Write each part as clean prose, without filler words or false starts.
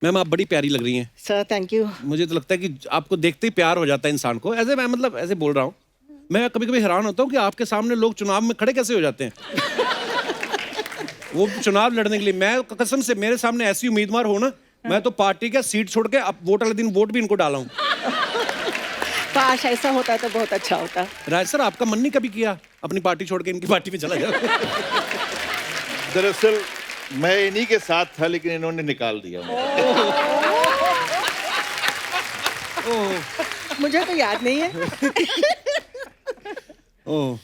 Ma'am आप बड़ी प्यारी लग रही हैं। Sir thank you. मुझे तो लगता है कि आपको देखते ही प्यार हो जाता है इंसान को। ऐसे मैं मतलब ऐसे बोल रहा हूँ, मैं कभी कभी हैरान होता हूँ कि आपके सामने लोग चुनाव में खड़े कैसे हो जाते हैं। वो चुनाव लड़ने के लिए, मैं कसम से मेरे सामने ऐसी उम्मीदवार हो ना, मैं तो पार्टी का सीट छोड़ के अब वोट वाले दिन वोट भी इनको डाला हूँ। काश ऐसा होता तो बहुत अच्छा होता। राज सर आपका मन नहीं कभी किया अपनी पार्टी छोड़ के इनकी पार्टी में चला जाए? दरअसल मैं इन्हीं के साथ था लेकिन इन्होंने निकाल दिया मुझे तो याद नहीं है। ओह,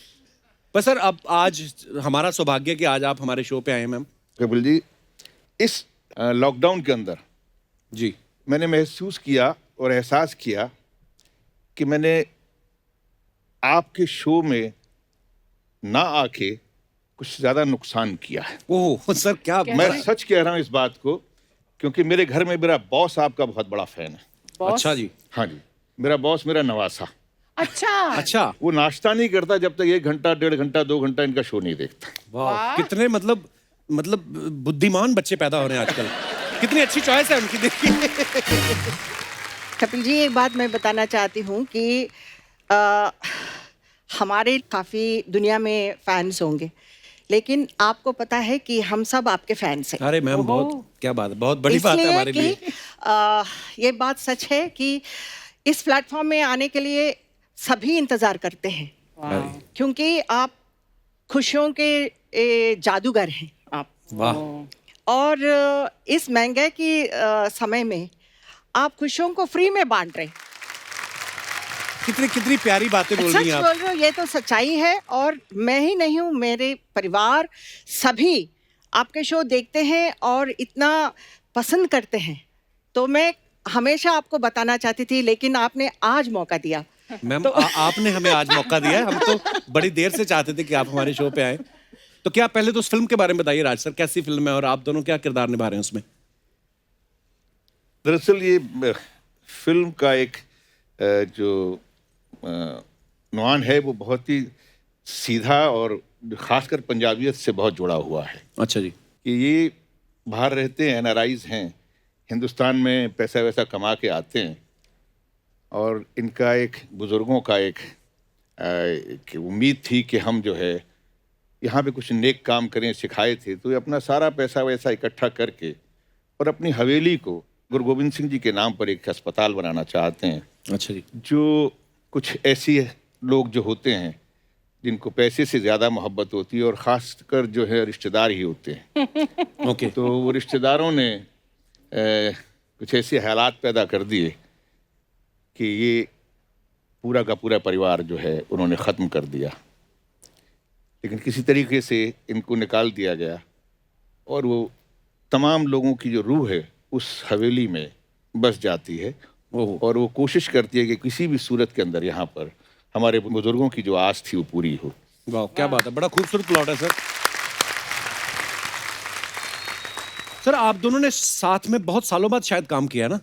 पर सर अब आज हमारा सौभाग्य कि आज आप हमारे शो पे आए हैं मैम। कपिल जी, इस लॉकडाउन के अंदर जी मैंने महसूस किया और एहसास किया कि मैंने आपके शो में ना आके कुछ ज्यादा नुकसान किया है। ओह सर क्या मैं सच कह रहा हूं इस बात को, क्योंकि मेरे घर में मेरा बॉस आपका बहुत बड़ा फैन है। अच्छा जी। हाँ जी, मेरा बॉस मेरा नवासा। अच्छा वो नाश्ता नहीं करता जब तक 1 घंटा 1.5 घंटा 2 घंटा इनका शो नहीं देखता। वाह कितने मतलब बुद्धिमान बच्चे पैदा हो रहे हैं आजकल। कितनी अच्छी चॉइस है उनकी, देखिए। कपिल जी एक बात मैं बताना चाहती हूँ कि हमारे काफ़ी दुनिया में फैंस होंगे, लेकिन आपको पता है कि हम सब आपके फैंस हैं। अरे मैम बहुत क्या बात है, बहुत बड़ी बात है हमारे लिए। ये बात सच है कि इस प्लेटफॉर्म में आने के लिए सभी इंतजार करते हैं, क्योंकि आप खुशियों के जादूगर हैं आप। वाह। और इस महंगाई की समय में आप खुशियों को फ्री में बांट रहे। कितनी कितनी प्यारी बातें बोल रही हैं सच आप। बोल रहे हो, ये तो सच्चाई है। और मैं ही नहीं हूँ, मेरे परिवार सभी आपके शो देखते हैं और इतना पसंद करते हैं। तो मैं हमेशा आपको बताना चाहती थी, लेकिन आपने आज मौका दिया। मैम आपने हमें आज मौका दिया है, हम तो बड़ी देर से चाहते थे कि आप हमारे शो पे आए। तो क्या पहले तो उस फिल्म के बारे में बताइए राज सर, कैसी फिल्म है और आप दोनों क्या किरदार निभा रहे हैं उसमें? दरअसल ये फिल्म का एक जो नुआन है वो बहुत ही सीधा और खासकर पंजाबियत से बहुत जुड़ा हुआ है। अच्छा जी। कि ये बाहर रहते हैं, एनआरआईज हैं, हिंदुस्तान में पैसा वैसा कमा के आते हैं, और इनका एक बुज़ुर्गों का एक उम्मीद थी कि हम जो है यहाँ पे कुछ नेक काम करें, सिखाए थे। तो ये अपना सारा पैसा वैसा इकट्ठा करके और अपनी हवेली को गुरु गोविंद सिंह जी के नाम पर एक अस्पताल बनाना चाहते हैं। अच्छा जी। जो कुछ ऐसी लोग जो होते हैं जिनको पैसे से ज़्यादा मोहब्बत होती है, और ख़ासकर जो है रिश्तेदार ही होते हैं। ओके। तो वो रिश्तेदारों ने कुछ ऐसे हालात पैदा कर दिए कि ये पूरा का पूरा परिवार जो है उन्होंने ख़त्म कर दिया। लेकिन किसी तरीके से इनको निकाल दिया गया, और वो तमाम लोगों की जो रूह है उस हवेली में बस जाती है, और वो कोशिश करती है कि किसी भी सूरत के अंदर यहाँ पर हमारे बुजुर्गों की जो आस थी वो पूरी हो। वाह क्या बात है, बड़ा खूबसूरत प्लॉट है सर। सर आप दोनों ने साथ में बहुत सालों बाद शायद काम किया है ना?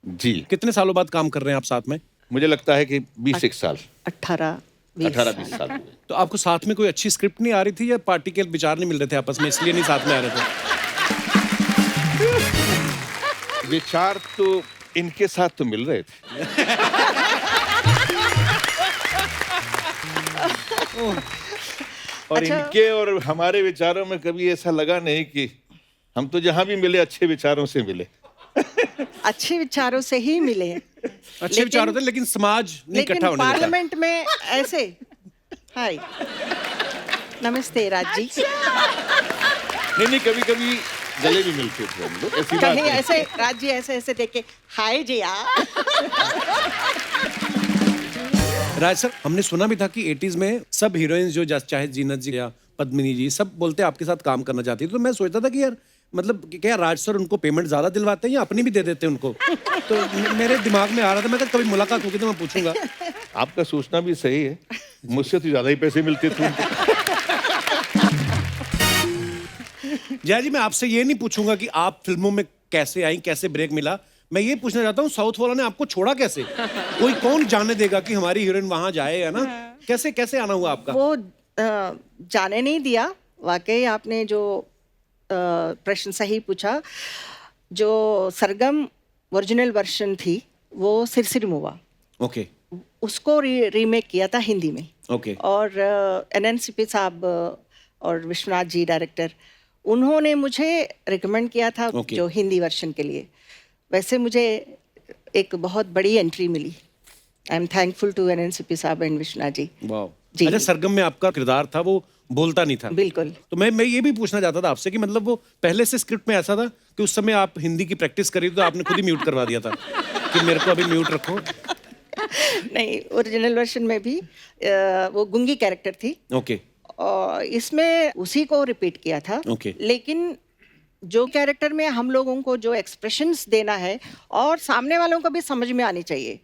जी। कितने सालों बाद काम कर रहे हैं आप साथ में? मुझे लगता है कि 20 साल 18-20 साल हुए। तो आपको साथ में कोई अच्छी स्क्रिप्ट नहीं आ रही थी, या पार्टी के विचार नहीं मिल रहे थे आपस में, इसलिए नहीं साथ में आ रहे थे? विचार तो इनके साथ तो मिल रहे थे। और अच्छा। इनके और हमारे विचारों में कभी ऐसा लगा नहीं कि हम तो जहां भी मिले अच्छे विचारों से मिले। अच्छे विचारों से ही मिले हैं। अच्छे विचार होते हैं, लेकिन समाज नहीं इकट्ठा होने देता। पार्लियामेंट में ऐसे हाय नमस्ते राज जी। नहीं, कभी कभी गले भी मिलते थे हम लोग, ऐसी बात कहीं नहीं। ऐसे राज जी ऐसे देख के हाय जी यार। राज सर हमने सुना भी था कि 80s में सब हीरोइंस जो चाहे जीनत जी या पद्मिनी जी सब बोलते आपके साथ काम करना चाहती है। तो मैं सोचता था कि यार मतलब क्या राज सर उनको पेमेंट ज्यादा दिलवाते हैं या अपनी भी दे देते हैं उनको? तो मेरे दिमाग में आ रहा था, मैं कभी मुलाकात होगी तो मैं पूछूंगा। आपका सोचना भी सही है, मुझसे तो ज्यादा ही पैसे मिलते थे उनको। जया जी मैं आपसे ये नहीं पूछूंगा कि आप फिल्मों में कैसे आई, कैसे ब्रेक मिला। मैं ये पूछना चाहता हूँ साउथ वालों ने आपको छोड़ा कैसे? कोई कौन जाने देगा कि हमारी हीरोइन वहां जाए, है ना? कैसे कैसे आना हुआ आपका? वो जाने नहीं दिया। वाकई आपने जो प्रश्न सही पूछा। जो सरगम ओरिजिनल वर्जन थी वो सिरसिरमुवा, ओके उसको रीमेक किया था हिंदी में। ओके और एनएनसीपी साहब और विश्वनाथ जी डायरेक्टर, उन्होंने मुझे रिकमेंड किया था Okay. जो हिंदी वर्जन के लिए। वैसे मुझे एक बहुत बड़ी एंट्री मिली। I am thankful to NNCP साहब एंड विश्वनाथ जी। वाह। जी। अच्छा, सरगम में आपका किरदार था वो बोलता नहीं था। बिल्कुल। तो मैं ये भी पूछना चाहता था आपसे कि मतलब वो पहले से स्क्रिप्ट में ऐसा था कि उस समय आप हिंदी की प्रैक्टिस करी तो आपने खुद ही म्यूट करवा दिया था कि मेरे को अभी म्यूट रखो? नहीं, ओरिजिनल वर्जन में भी वो गुंगी कैरेक्टर थी ओके और इसमें उसी को रिपीट किया था। Okay. लेकिन जो कैरेक्टर में हम लोगों को जो एक्सप्रेशंस देना है और सामने वालों को भी समझ में आनी चाहिए,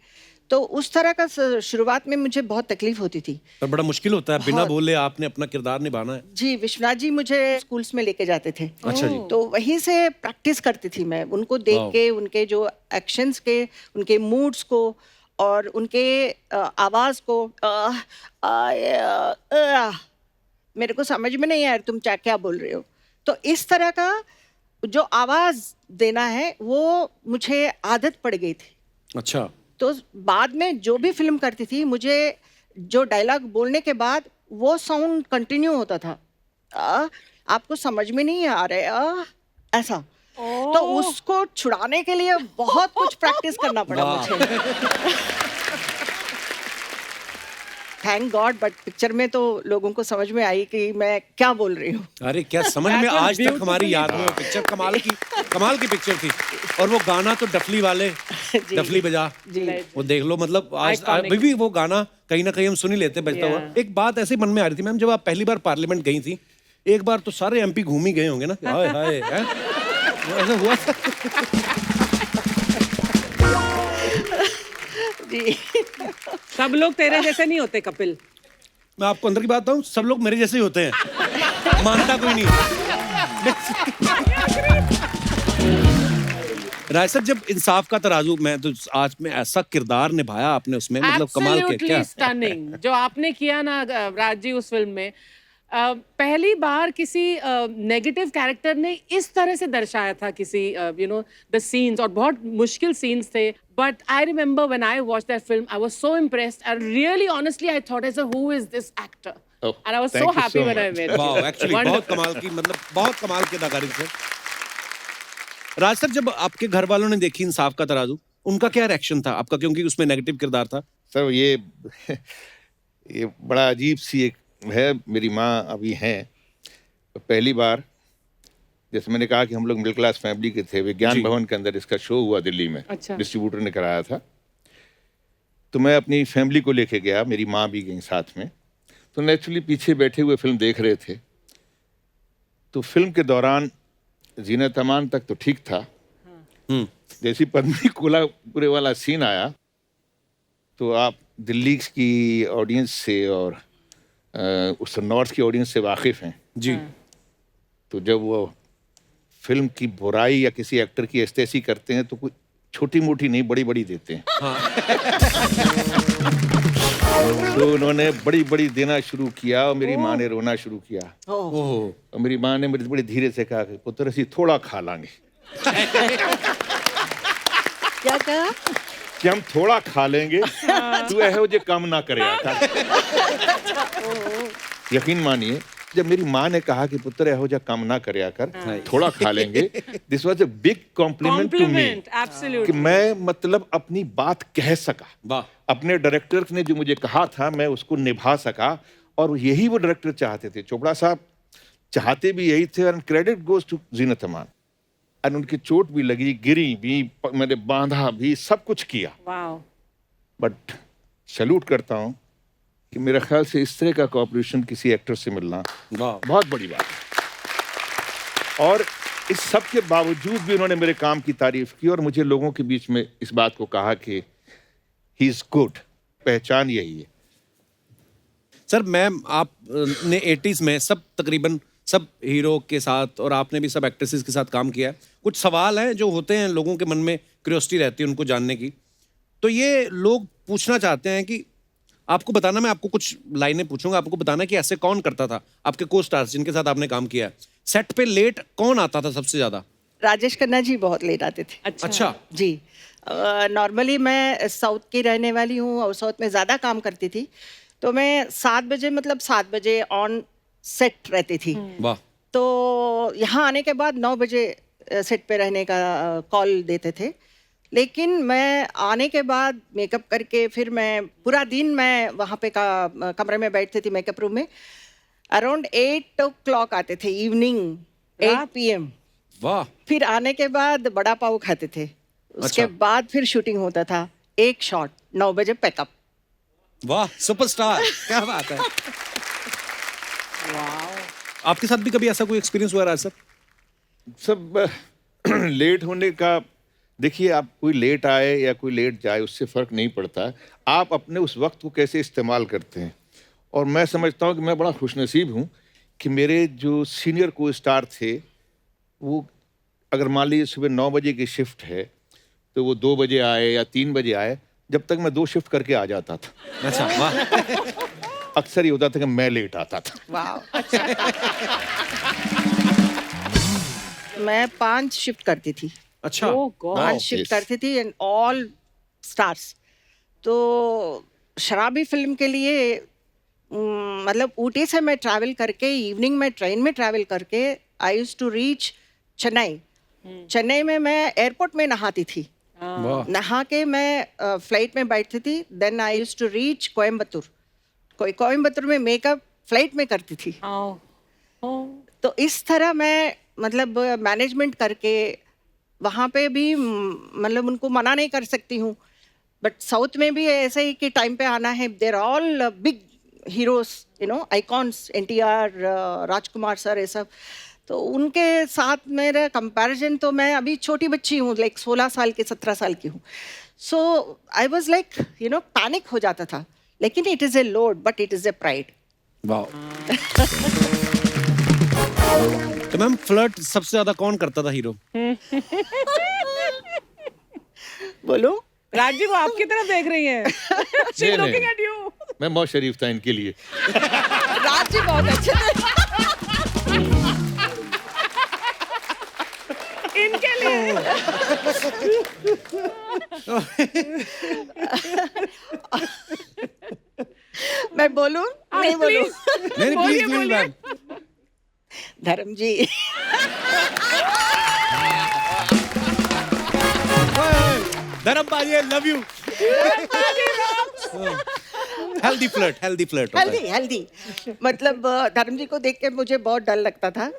तो उस तरह का शुरुआत में मुझे बहुत तकलीफ होती थी। पर बड़ा मुश्किल होता है, बिना बहुत। बोले आपने अपना किरदार निभाना है। जी, विश्वनाथ जी मुझे स्कूल्स में लेके जाते थे। अच्छा जी। तो वहीं से प्रैक्टिस करती थी मैं, उनको देख वाह। के, उनके जो एक्शंस के, उनके मूड्स को और उनके आवाज को। मेरे को समझ में नहीं आया तुम क्या बोल रहे हो। तो इस तरह का जो आवाज देना है वो मुझे आदत पड़ गई थी। अच्छा, तो बाद में जो भी फिल्म करती थी, मुझे जो डायलॉग बोलने के बाद वो साउंड कंटिन्यू होता था। आपको समझ में नहीं आ रहा ऐसा। तो उसको छुड़ाने के लिए बहुत कुछ प्रैक्टिस करना पड़ा वाह। मुझे। थैंक गॉड, बट पिक्चर में तो लोगों को समझ में आई कि मैं क्या बोल रही हूँ। अरे क्या समझ में, आज तक हमारी याद में वो पिक्चर कमाल की पिक्चर थी। और वो गाना तो डफली वाले, जी। डफली बजा, जी। वो देख लो, मतलब आज Iconic. अभी भी वो गाना कहीं ना कहीं हम सुन ही लेते हैं बजता हुआ। Yeah. एक बात ऐसे मन में आ रही थी मैम, जब आप पहली बार पार्लियामेंट गई थी, एक बार तो सारे एमपी घूम ही गए होंगे ना? हाय हाय, हैं? वो ऐसा हुआ था? जी। सब लोग तेरे जैसे नहीं होते कपिल। मैं आपको अंदर की बात बताऊं, सब लोग मेरे जैसे ही होते हैं, मानता कोई नहीं। राय सर, जब इंसाफ का तराजू, मैं तो आज में ऐसा किरदार निभाया आपने उसमें, मतलब कमाल के। क्या स्टनिंग जो आपने किया ना राज जी उस फिल्म में। पहली बार किसी नेगेटिव कैरेक्टर ने इस तरह से दर्शाया था किसी द सीन्स, और बहुत मुश्किल सीन्स थे। But I remember when I watch that film, I was so impressed and really honestly I thought as who is this actor, Oh, and I was thank so you happy so when I much. Met वाह, actually बहुत कमाल की, मतलब बहुत कमाल की अदाकारी से। राज सर, जब आपके घर वालों ने देखी इंसाफ का तराजू, उनका क्या रिएक्शन था आपका, क्योंकि उसमें नेगेटिव किरदार था? सर ये बड़ा अजीब सी एक है। मेरी माँ अभी हैं, तो पहली बार, जैसे मैंने कहा कि हम लोग मिडिल क्लास फैमिली के थे, विज्ञान जी। भवन के अंदर इसका शो हुआ दिल्ली में। अच्छा। डिस्ट्रीब्यूटर ने कराया था, तो मैं अपनी फैमिली को लेके गया, मेरी माँ भी गई साथ में। तो नेचुरली पीछे बैठे हुए फिल्म देख रहे थे। तो फिल्म के दौरान जीनत अमान तक तो ठीक था, हम्म। जैसी पद्मी कोल्हापुरे वाला सीन आया, तो आप दिल्ली की ऑडियंस से और उस नॉर्थ की ऑडियंस से वाकिफ हैं। जी। तो जब वो फिल्म की बुराई या किसी एक्टर की एस्तेसी करते हैं तो कोई छोटी मोटी नहीं, बड़ी बड़ी देते हैं। तो उन्होंने बड़ी बड़ी देना शुरू किया और मेरी माँ ने रोना शुरू किया। ओह, और मेरी माँ ने मेरे बड़े धीरे से कहा कि पुत्र असी थोड़ा खा लांगे, क्या कहा? कि हम थोड़ा खा लेंगे, तू ऐहो जे कम ना करे। यकीन मानिए, जब मेरी माँ ने कहा कि पुत्र ऐहो जा कम ना करे कर, थोड़ा खा लेंगे, this was a big compliment to me, compliment कि एब्सोल्युटली। मैं मतलब अपनी बात कह सका। वाह। अपने डायरेक्टर ने जो मुझे कहा था मैं उसको निभा सका, और यही वो डायरेक्टर चाहते थे। चोपड़ा साहब चाहते भी यही थे, और credit goes to Zeenat Aman. और उनकी चोट भी लगी, गिरी भी, मैंने बांधा भी, सब कुछ किया। वाओ। बट सैल्यूट करता हूँ कि मेरे ख्याल से इस तरह का कोऑपरेशन किसी एक्टर से मिलना वाह। बहुत बड़ी बात है। और इस सब के बावजूद भी उन्होंने मेरे काम की तारीफ की, और मुझे लोगों के बीच में इस बात को कहा कि ही इज गुड। पहचान यही है। सर, मैम आप ने 80s में सब तकरीबन सब हीरो के साथ, और आपने भी सब एक्ट्रेसेस के साथ काम किया है। कुछ सवाल हैं जो होते हैं, लोगों के मन में क्यूरियोसिटी रहती है उनको जानने की। तो ये लोग पूछना चाहते हैं कि आपको बताना, मैं आपको कुछ लाइनें पूछूंगा, आपको बताना कि ऐसे कौन करता था, आपके को स्टार्स जिनके साथ आपने काम किया है। सेट पे लेट कौन आता था सबसे ज्यादा? राजेश खन्ना जी बहुत लेट आते थे। अच्छा। जी। नॉर्मली मैं साउथ की रहने वाली हूँ और साउथ में ज़्यादा काम करती थी, तो मैं 7 बजे मतलब 7 बजे ऑन सेट रहती थी। वाह। तो यहाँ आने के बाद 9 बजे सेट पे रहने का कॉल देते थे। लेकिन मैं आने के बाद मेकअप करके फिर मैं पूरा दिन मैं वहाँ पे कमरे में बैठती थी मेकअप रूम में। अराउंड 8 o'clock आते थे इवनिंग, 8 PM। वाह। फिर आने के बाद बड़ा पाव खाते थे, उसके अच्छा। बाद फिर शूटिंग होता था। एक शॉट 9 बजे पैकअप। वाह, सुपरस्टार, क्या बात है। आपके साथ भी कभी ऐसा कोई एक्सपीरियंस हुआ है सर? सब लेट होने का, देखिए आप कोई लेट आए या कोई लेट जाए उससे फ़र्क नहीं पड़ता, आप अपने उस वक्त को कैसे इस्तेमाल करते हैं। और मैं समझता हूँ कि मैं बड़ा खुशनसीब हूँ कि मेरे जो सीनियर को स्टार थे, वो अगर मान लीजिए सुबह 9 बजे की शिफ्ट है तो वो 2 बजे आए या 3 बजे आए, जब तक मैं 2 शिफ्ट करके आ जाता था। अच्छा, वाह। अक्सर ये होता था कि मैं लेट आता था। वाह। मैं 5 शिफ्ट करती थी। अच्छा। Oh God. 5 shift yes. करती थी एंड ऑल स्टार्स। तो शराबी फिल्म के लिए मतलब ऊटी से मैं ट्रैवल करके इवनिंग में ट्रेन में ट्रैवल करके I used to reach Chennai. Chennai में मैं एयरपोर्ट में नहाती थी। वाह। नहा के मैं फ्लाइट में बैठती थी। Then I used to reach Coimbatore. Coimbatore में मेकअप फ्लाइट में करती थी। तो इस तरह मैं मतलब मैनेजमेंट करके वहाँ पे भी मतलब उनको मना नहीं कर सकती हूँ। बट साउथ में भी ऐसे ही कि टाइम पे आना है। There all big heroes, you know, icons, NTR, Rajkumar sir, ये सब। तो उनके साथ मेरा कंपैरिजन, तो मैं अभी छोटी बच्ची हूँ, लाइक 16 साल की, 17 साल की हूँ। So I was like, you know, panic हो जाता था। लेकिन it is a load but it is a pride. वाह। तो मैम, फ्लर्ट सबसे ज्यादा कौन करता था हीरो? बोलो। राज जी वो आपकी तरफ देख रही हैं। She's नहीं, looking नहीं। at you. मैं बहुत शरीफ था इनके लिए। राज जी बहुत अच्छे थे। इनके लिए। मैं बोलूं? नहीं बोलूं? नहीं, बोलिए, प्लीज बोलिए। मैम। धर्म जी। धर्म भाई, I love you. Healthy flirt, healthy flirt. Healthy मतलब धर्म जी को देख के मुझे बहुत डर लगता था।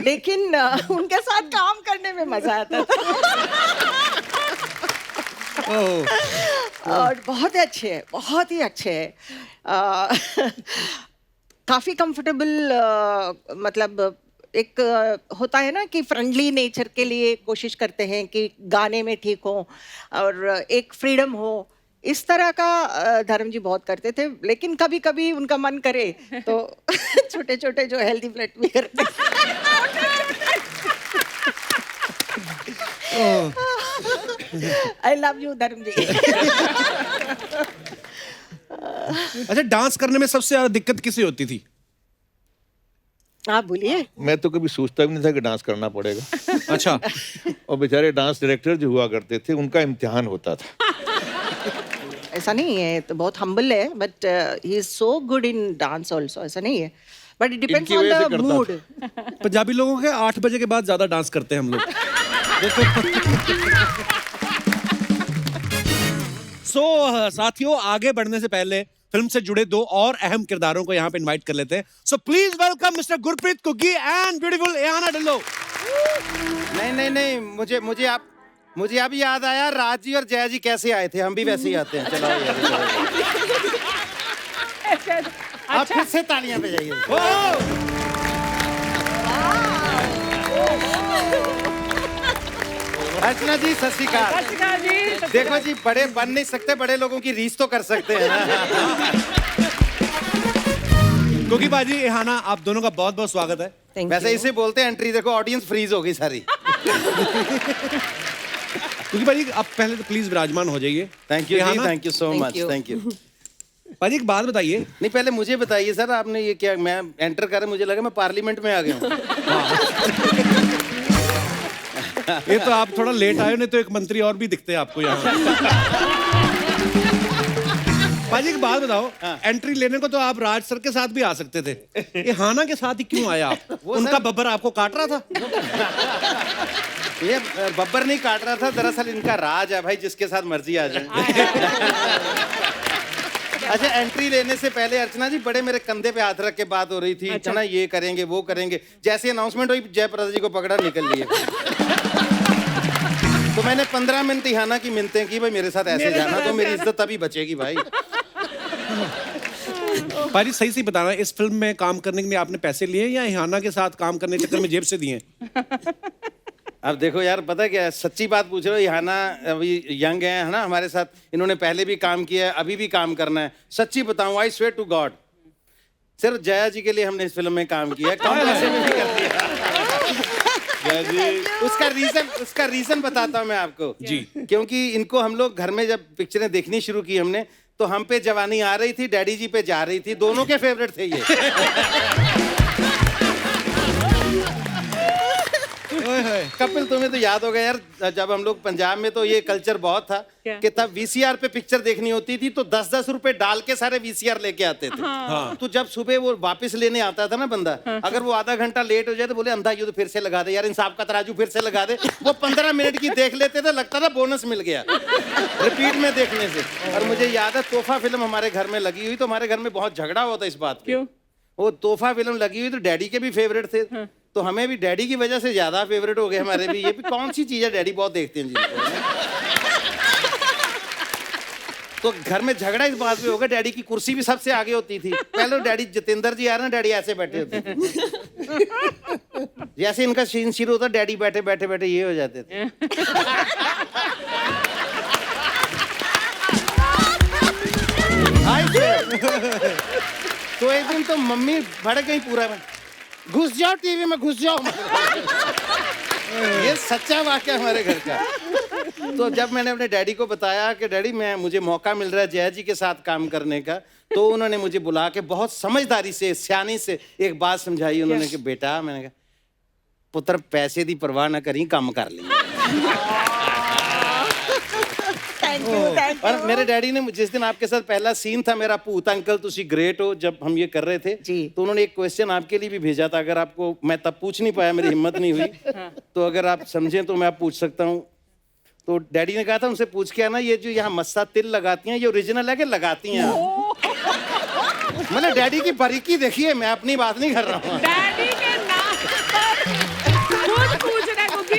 लेकिन उनके साथ काम करने में मजा आता था। और बहुत अच्छे हैं, बहुत ही अच्छे हैं। काफ़ी कंफर्टेबल, मतलब एक होता है ना कि फ्रेंडली नेचर के लिए कोशिश करते हैं कि गाने में ठीक हो और एक फ्रीडम हो। इस तरह का धर्म जी बहुत करते थे। लेकिन कभी कभी उनका मन करे तो छोटे छोटे जो हेल्दी फ्लर्ट भी करते। आई लव यू धर्म जी। अच्छा, डांस करने में सबसे ज्यादा दिक्कत किसे होती थी? आप बोलिए। मैं तो कभी सोचता भी नहीं था कि डांस करना पड़ेगा। अच्छा। और बेचारे डांस डायरेक्टर जो हुआ करते थे, उनका इम्तिहान होता था। ऐसा नहीं है, तो बहुत हम्बल है, but he is so good in dance also. ऐसा नहीं है, बट इट डिपेंड्स इनकी ऑन वजह से द करता मूड। पंजाबी लोगों के 8 बजे के बाद ज्यादा डांस करते हैं हम लोग। साथियों, आगे बढ़ने से पहले फिल्म से जुड़े 2 और अहम किरदारों को यहाँ पे इनवाइट कर लेते हैं। So please welcome mister Gurpreet Guggi and beautiful Ehana Dhillon. नहीं, मुझे अब याद आया, राज जी और जया जी कैसे आए थे, हम भी वैसे ही आते हैं। चलो यार, आप फिर से तालियां बजाइए। अर्चना जी, सत श्री अकाल। सत श्री अकाल जी। देखो जी, बड़े बन नहीं सकते, बड़े लोगों की रीस तो कर सकते हैं ना। कुग्गी बाजी, एहाना, आप दोनों का बहुत बहुत स्वागत है। Thank वैसे you. इसे बोलते हैं एंट्री। देखो ऑडियंस फ्रीज हो गई सारी। कुग्गी बाजी, आप पहले तो प्लीज विराजमान हो जाइए। Thank you ji, Ehana? Thank you so Thank much, you. Thank you. बाजी, एक बात बताइए। नहीं, पहले मुझे बताइए सर, आपने ये क्या, मैं एंटर कर, मुझे लगा मैं पार्लियामेंट में आ गया हूँ। ये तो आप थोड़ा लेट आए, नहीं तो एक मंत्री और भी दिखते हैं आपको यहाँ। पाजी एक बात बताओ, एंट्री लेने को तो आप राज सर के साथ भी आ सकते थे, ये हाना के साथ ही क्यों आया आप? उनका बब्बर आपको काट रहा था? ये बब्बर नहीं काट रहा था, दरअसल इनका राज है भाई, जिसके साथ मर्जी आ जाए। अच्छा, एंट्री लेने से पहले अर्चना जी बड़े मेरे कंधे पे हाथ रख के बात हो रही थी। अच्छा ना, ये करेंगे वो करेंगे, जैसे अनाउंसमेंट हुई जयप्रदा जी को पकड़ा, निकल लिए। तो मैंने 15 मिनट इहाना की मिन्नतें की, भाई मेरे साथ ऐसे जाना तो मेरी इज्जत तभी बचेगी भाई। पाजी सही सही बताना, इस फिल्म में काम करने के लिए आपने पैसे लिए या इहाना के साथ काम करने के चक्कर में जेब से दिए? अब देखो यार, पता क्या है, सच्ची बात पूछ रहे हो, इहाना अभी यंग है ना हमारे साथ, इन्होंने पहले भी काम किया है, अभी भी काम करना है। सच्ची बताऊं, आई स्वेयर टू गॉड, सिर्फ जया जी के लिए हमने इस फिल्म में काम किया है, कम पैसे में भी कर दिया। जया जी, उसका रीजन बताता हूं मैं आपको जी। क्योंकि इनको हम लोग घर में जब पिक्चरें देखनी शुरू की हमने, तो हम पे जवानी आ रही थी, डैडी जी पे जा रही थी, दोनों के फेवरेट थे ये। कपिल, तुम्हें तो याद होगा यार, जब हम लोग पंजाब में तो ये कल्चर बहुत था कि तब वीसीआर पे पिक्चर देखनी होती थी तो 10-10 रुपए डाल के सारे वीसीआर लेके आते थे। हाँ। तो जब सुबह वो वापस लेने आता था ना बंदा, अगर वो आधा घंटा लेट हो जाए तो बोले अंधा ये तो फिर से लगा दे यार, इंसाफ का तराजू फिर से लगा दे। वो 15 मिनट की देख लेते थे, लगता था बोनस मिल गया रिपीट में देखने से। और मुझे याद है, तोहफा फिल्म हमारे घर में लगी हुई, तो हमारे घर में बहुत झगड़ा हुआ था इस बात पे। वो तोहफा फिल्म लगी हुई तो डैडी के भी फेवरेट थे, तो हमें भी डैडी की वजह से ज्यादा फेवरेट हो गए हमारे भी। ये भी कौन सी चीज है, डैडी बहुत देखते हैं जिनको। तो घर में झगड़ा इस बात पे होगा, डैडी की कुर्सी भी सबसे आगे होती थी। पहले डैडी जितेंद्र जी आ रहे हैं, डैडी ऐसे बैठे होते थे। जैसे इनका सीन शुरू होता, डैडी बैठे बैठे बैठे ये हो जाते थे। तो एक दिन तो मम्मी भड़क गई पूरा में, घुस जाओ टीवी में, घुस जाओ। ये सच्चा वाकया हमारे घर का। तो जब मैंने अपने डैडी को बताया कि डैडी मुझे मौका मिल रहा है जया जी के साथ काम करने का, तो उन्होंने मुझे बुला के बहुत समझदारी से, सियानी से एक बात समझाई उन्होंने कि बेटा, मैंने कहा पुत्र पैसे दी परवाह ना करी, काम कर ली। और मेरे डैडी ने जिस दिन आपके साथ पहला सीन था मेरा, भूत अंकल तुसी ग्रेट हो, जब हम ये कर रहे थे जी, तो उन्होंने एक क्वेश्चन आपके लिए भी भेजा था। अगर आपको, मैं तब पूछ नहीं पाया, मेरी हिम्मत नहीं हुई, तो अगर आप समझें तो मैं आप पूछ सकता हूँ। तो डैडी ने कहा था उनसे पूछ के आना, ये जो यहाँ मस्सा तिल लगाती हैं, ये ओरिजिनल है कि लगाती हैं? मतलब डैडी की बारीकी देखिए, मैं अपनी बात नहीं कर रहा हूँ। डैडी के नाम पर खुद पूछ रहे हो कि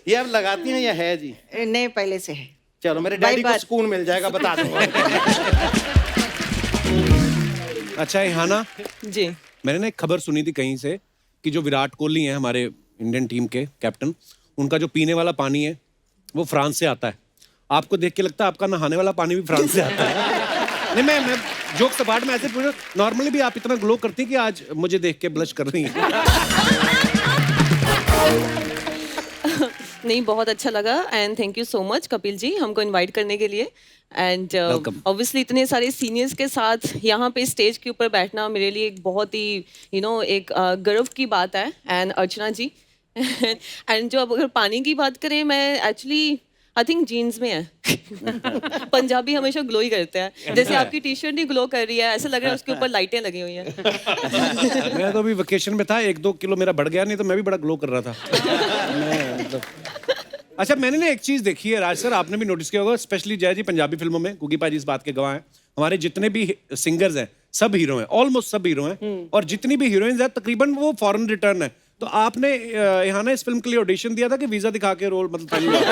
ये अब लगाती हैं या है जी? नहीं, पहले से है। चलो, मेरे डैडी को सुकून मिल जाएगा, बता दूंगा। अच्छा इहाना जी, मैंने ना एक खबर सुनी थी कहीं से कि जो विराट कोहली हैं हमारे इंडियन टीम के कैप्टन, उनका जो पीने वाला पानी है वो फ्रांस से आता है। आपको देख के लगता है आपका नहाने वाला पानी भी फ्रांस से आता है? नहीं, मैं जोक सपाट में ऐसे पूछ, नॉर्मली भी आप इतना ग्लो करती हैं कि आज मुझे देख के ब्लश कर रही हैं। नहीं, बहुत अच्छा लगा and thank you so much Kapil ji हमको इनवाइट करने के लिए। एंड ऑब्वियसली इतने सारे सीनियर्स के साथ यहाँ पे स्टेज के ऊपर बैठना मेरे लिए एक बहुत ही एक गर्व की बात है। एंड अर्चना जी एंड जो अब अगर पानी की बात करें, मैं एक्चुअली आई थिंक जीन्स में है। पंजाबी हमेशा ग्लो ही करते हैं, जैसे आपकी टी शर्ट ही ग्लो कर रही है, ऐसा लग रहा है उसके ऊपर लाइटें लगी हुई हैं। मैं तो अभी वेकेशन में था, 1-2 किलो मेरा बढ़ गया, नहीं तो मैं भी बड़ा ग्लो कर रहा था। अच्छा, मैंने ना एक चीज देखी है राज सर, आपने भी नोटिस किया होगा, स्पेशली जय जी पंजाबी फिल्मों में, गुगी पाजी इस बात के गवाह हैं, हमारे जितने भी सिंगर्स हैं सब हीरो हैं, ऑलमोस्ट सब हीरो हैं, और जितनी भी हीरोइंस हैं तकरीबन वो फॉरेन रिटर्न है। तो आपने यहाँ ना इस फिल्म के लिए ऑडिशन दिया था कि वीजा दिखा के रोल, मतलब पहली बार?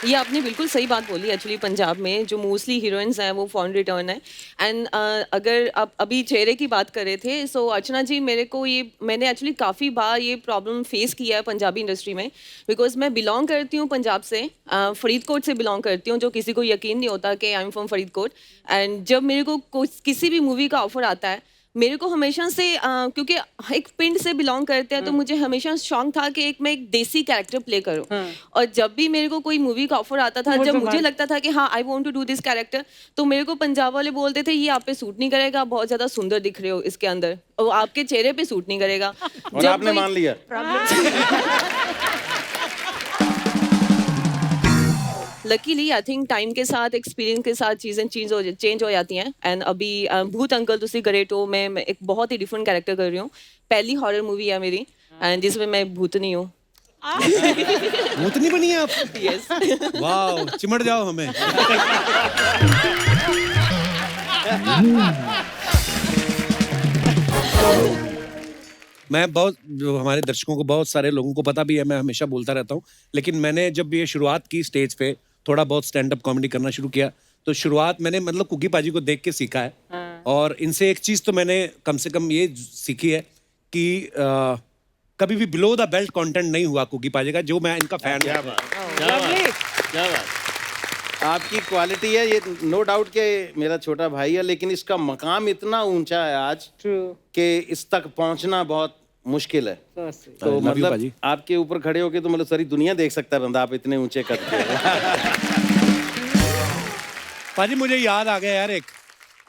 ये आपने बिल्कुल सही बात बोली। एक्चुअली पंजाब में जो मोस्टली हीरोइंस हैं वो फॉरेन रिटर्न है। एंड अगर आप अभी चेहरे की बात कर रहे थे, सो अर्चना जी मैंने एक्चुअली काफ़ी बार ये प्रॉब्लम फेस किया है पंजाबी इंडस्ट्री में, बिकॉज मैं बिलोंग करती हूँ पंजाब से, फरीदकोट से बिलोंग करती हूँ, जो किसी को यकीन नहीं होता कि I am from Faridkot. And जब मेरे को किसी भी मूवी का ऑफर आता है, मेरे को हमेशा से क्योंकि एक पिंड से बिलोंग करते हैं तो मुझे हमेशा शौक था कि मैं एक देसी कैरेक्टर प्ले करूं। और जब भी मेरे को कोई मूवी का ऑफर आता था, जब मुझे लगता था कि हाँ I want to do this character, तो मेरे को पंजाब वाले बोलते थे ये आप पे सूट नहीं करेगा, आप बहुत ज्यादा सुंदर दिख रहे हो इसके अंदर, और आपके चेहरे पे सूट नहीं करेगा। और आपने मान लिया? लकीली आई थिंक टाइम के साथ, एक्सपीरियंस के साथ चीज़ें चेंज हो जाती हैं। एंड अभी भूत अंकल तुसी गरेटो में मैं एक बहुत ही डिफरेंट कैरेक्टर कर रही हूँ। पहली हॉरर मूवी है मेरी एंड जिसमें मैं भूतनी हूँ। भूतनी बनी है आप? यस। वाह, चिमट जाओ हमें। मैं बहुत, जो हमारे दर्शकों को, बहुत सारे लोगों को पता भी है, मैं हमेशा बोलता रहता हूँ, लेकिन मैंने जब ये शुरुआत की स्टेज पे थोड़ा बहुत स्टैंड अप कॉमेडी करना शुरू किया, तो शुरुआत मैंने मतलब कुकी पाजी को देख के सीखा है। और इनसे एक चीज़ तो मैंने कम से कम ये सीखी है कि कभी भी बिलो द बेल्ट कंटेंट नहीं हुआ कुकी पाजी का, जो मैं इनका फैन हूँ। क्या बात, आपकी क्वालिटी है ये, नो डाउट के मेरा छोटा भाई है, लेकिन इसका मकाम इतना ऊंचा है आज कि इस तक पहुंचना बहुत मुश्किल है। तो मतलब आपके ऊपर खड़े होके तो मतलब सारी दुनिया देख सकता है बंदा, आप इतने ऊंचे कद के। पाजी मुझे याद आ गया यार, एक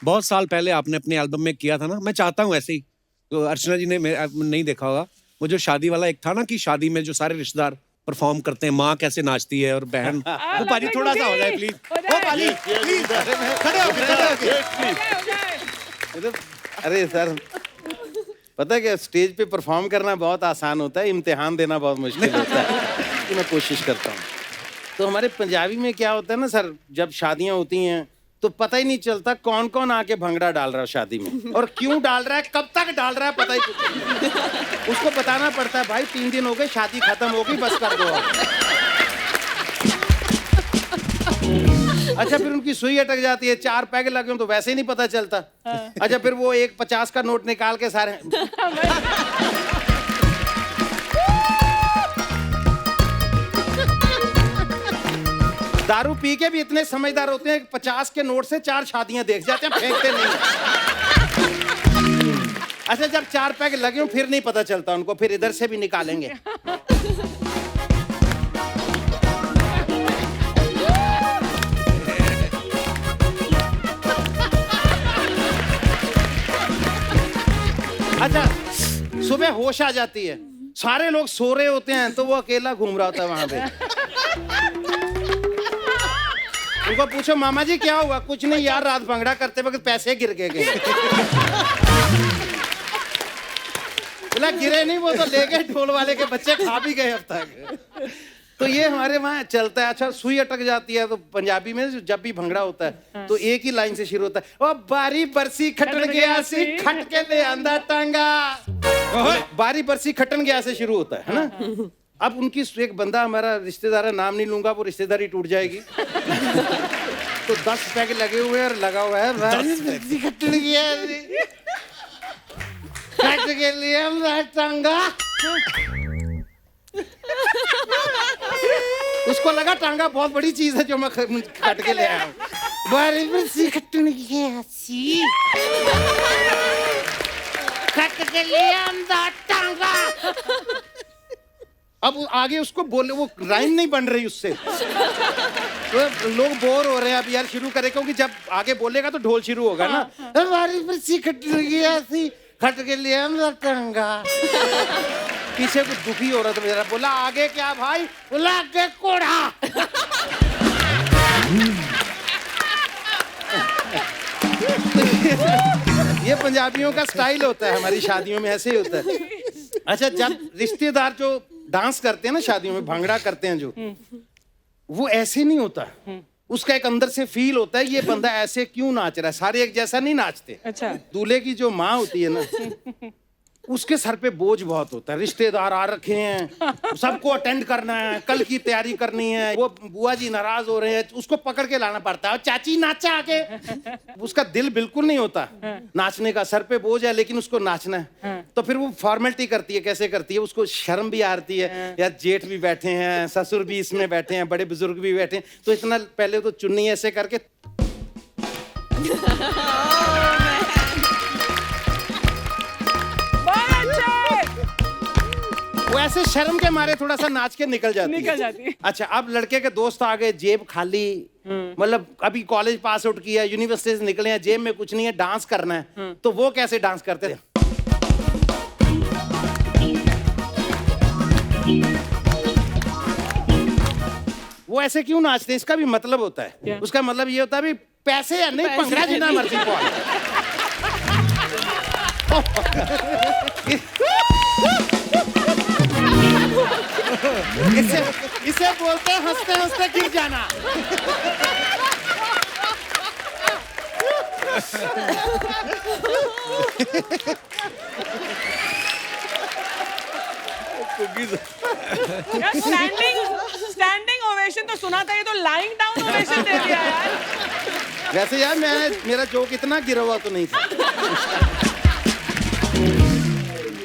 बहुत साल पहले आपने अपने एल्बम में किया था ना, मैं चाहता हूँ ऐसे ही, तो अर्चना जी ने नहीं देखा होगा वो जो शादी वाला एक था ना, कि शादी में जो सारे रिश्तेदार परफॉर्म करते हैं, माँ कैसे नाचती है और बहन, वो पाजी थोड़ा सा हो जाए प्लीज। ओ पाजी प्लीज खड़े हो। अरे सर, पता है क्या, स्टेज पे परफॉर्म करना बहुत आसान होता है, इम्तिहान देना बहुत मुश्किल होता है। कि मैं कोशिश करता हूँ। तो हमारे पंजाबी में क्या होता है ना सर, जब शादियां होती हैं तो पता ही नहीं चलता कौन कौन आके भंगड़ा डाल रहा है शादी में, और क्यों डाल रहा है, कब तक डाल रहा है, पता ही नहीं। उसको बताना पड़ता है, भाई 3 दिन हो गए, शादी खत्म हो गई, बस कर दो। अच्छा, फिर उनकी सुई अटक जाती है, 4 पैग लगे हो तो वैसे ही नहीं पता चलता। अच्छा, फिर वो एक 50 का नोट निकाल के सारे दारू पी के भी इतने समझदार होते हैं, 50 के नोट से 4 शादियां देख जाते हैं, फेंकते नहीं। अच्छा, जब 4 पैग लगे हो फिर नहीं पता चलता उनको, फिर इधर से भी निकालेंगे। अच्छा, सुबह होश आ जाती है, सारे लोग सो रहे होते हैं तो वो अकेला घूम रहा होता है वहां पे। उनको पूछो, मामा जी क्या हुआ? कुछ नहीं यार, रात भंगड़ा करते वक्त पैसे गिर गए। बोला गिरे नहीं, वो तो ले गए ढोल वाले के बच्चे, खा भी गए अब तक। तो ये हमारे वहाँ चलता है। अच्छा, सुई अटक जाती है तो पंजाबी में जब भी भंगड़ा होता है तो एक ही लाइन से शुरू होता है, ओ बारी बरसी खटन गया सी, खट के ले आंदा टांगा। बारी बरसी खटन गया से शुरू होता है ना। अब उनकी एक बंदा हमारा रिश्तेदार है, नाम नहीं लूंगा, वो रिश्तेदारी टूट जाएगी। तो 10 पैग लगे हुए और लगा हुआ है, बारी बरसी खटन गया सी, खट के ले आंदा टांगा। उसको लगा टांगा बहुत बड़ी चीज है जो मैं काट के ले आया हूँ। बारी बरसी खटन गया सी, खट के ले आंदा टांगा। अब आगे उसको बोले, वो राइम नहीं बन रही उससे, तो लोग बोर हो रहे हैं। अब यार शुरू करें, क्योंकि जब आगे बोलेगा तो ढोल शुरू होगा ना। बारी बरसी खटन गया सी, खट के ले आंदा टांगा। पीछे कुछ दुखी हो रहा था मेरा, बोला आगे क्या भाई? बोला आगे कोड़ा। ये पंजाबियों का स्टाइल होता है, हमारी शादियों में ऐसे ही होता है। अच्छा, जब रिश्तेदार जो डांस करते हैं ना शादियों में, भांगड़ा करते हैं जो, वो ऐसे नहीं होता। उसका एक अंदर से फील होता है, ये बंदा ऐसे क्यों नाच रहा है, सारे एक जैसा नहीं नाचते। अच्छा, दूल्हे की जो माँ होती है ना, उसके सर पे बोझ बहुत होता है, रिश्तेदार आ रखे हैं, सबको अटेंड करना है, कल की तैयारी करनी है। वो बुआ जी नाराज हो रहे हैं, उसको पकड़ के लाना पड़ता है, चाची नाचा आके। उसका दिल बिल्कुल नहीं होता नाचने का, सर पे बोझ है लेकिन उसको नाचना है। तो फिर वो फॉर्मेलिटी करती है, कैसे करती है, उसको शर्म भी आती है, यार जेठ भी बैठे हैं, ससुर भी इसमें बैठे हैं, बड़े बुजुर्ग भी बैठे हैं, तो इतना पहले तो चुन्नी ऐसे करके ऐसे शर्म के मारे थोड़ा सा नाच के निकल जाती है। अच्छा, अब लड़के के दोस्त आ गए, जेब खाली, मतलब अभी कॉलेज पास आउट किया, यूनिवर्सिटी से निकले हैं, जेब में कुछ नहीं है, डांस करना है, तो वो कैसे डांस करते थे? वो ऐसे क्यों नाचते हैं? इसका भी मतलब होता है। उसका मतलब ये होता है भी पैसे या नहीं, पंखड़ा जितना मर्जी पाओ। इसे बोलते हैं हंसते हंसते गिर जाना। स्टैंडिंग ओवेशन तो सुना था, ये तो लाइंग डाउन ओवेशन दे दिया यार। वैसे यार मेरा जोक इतना गिरा हुआ तो नहीं था।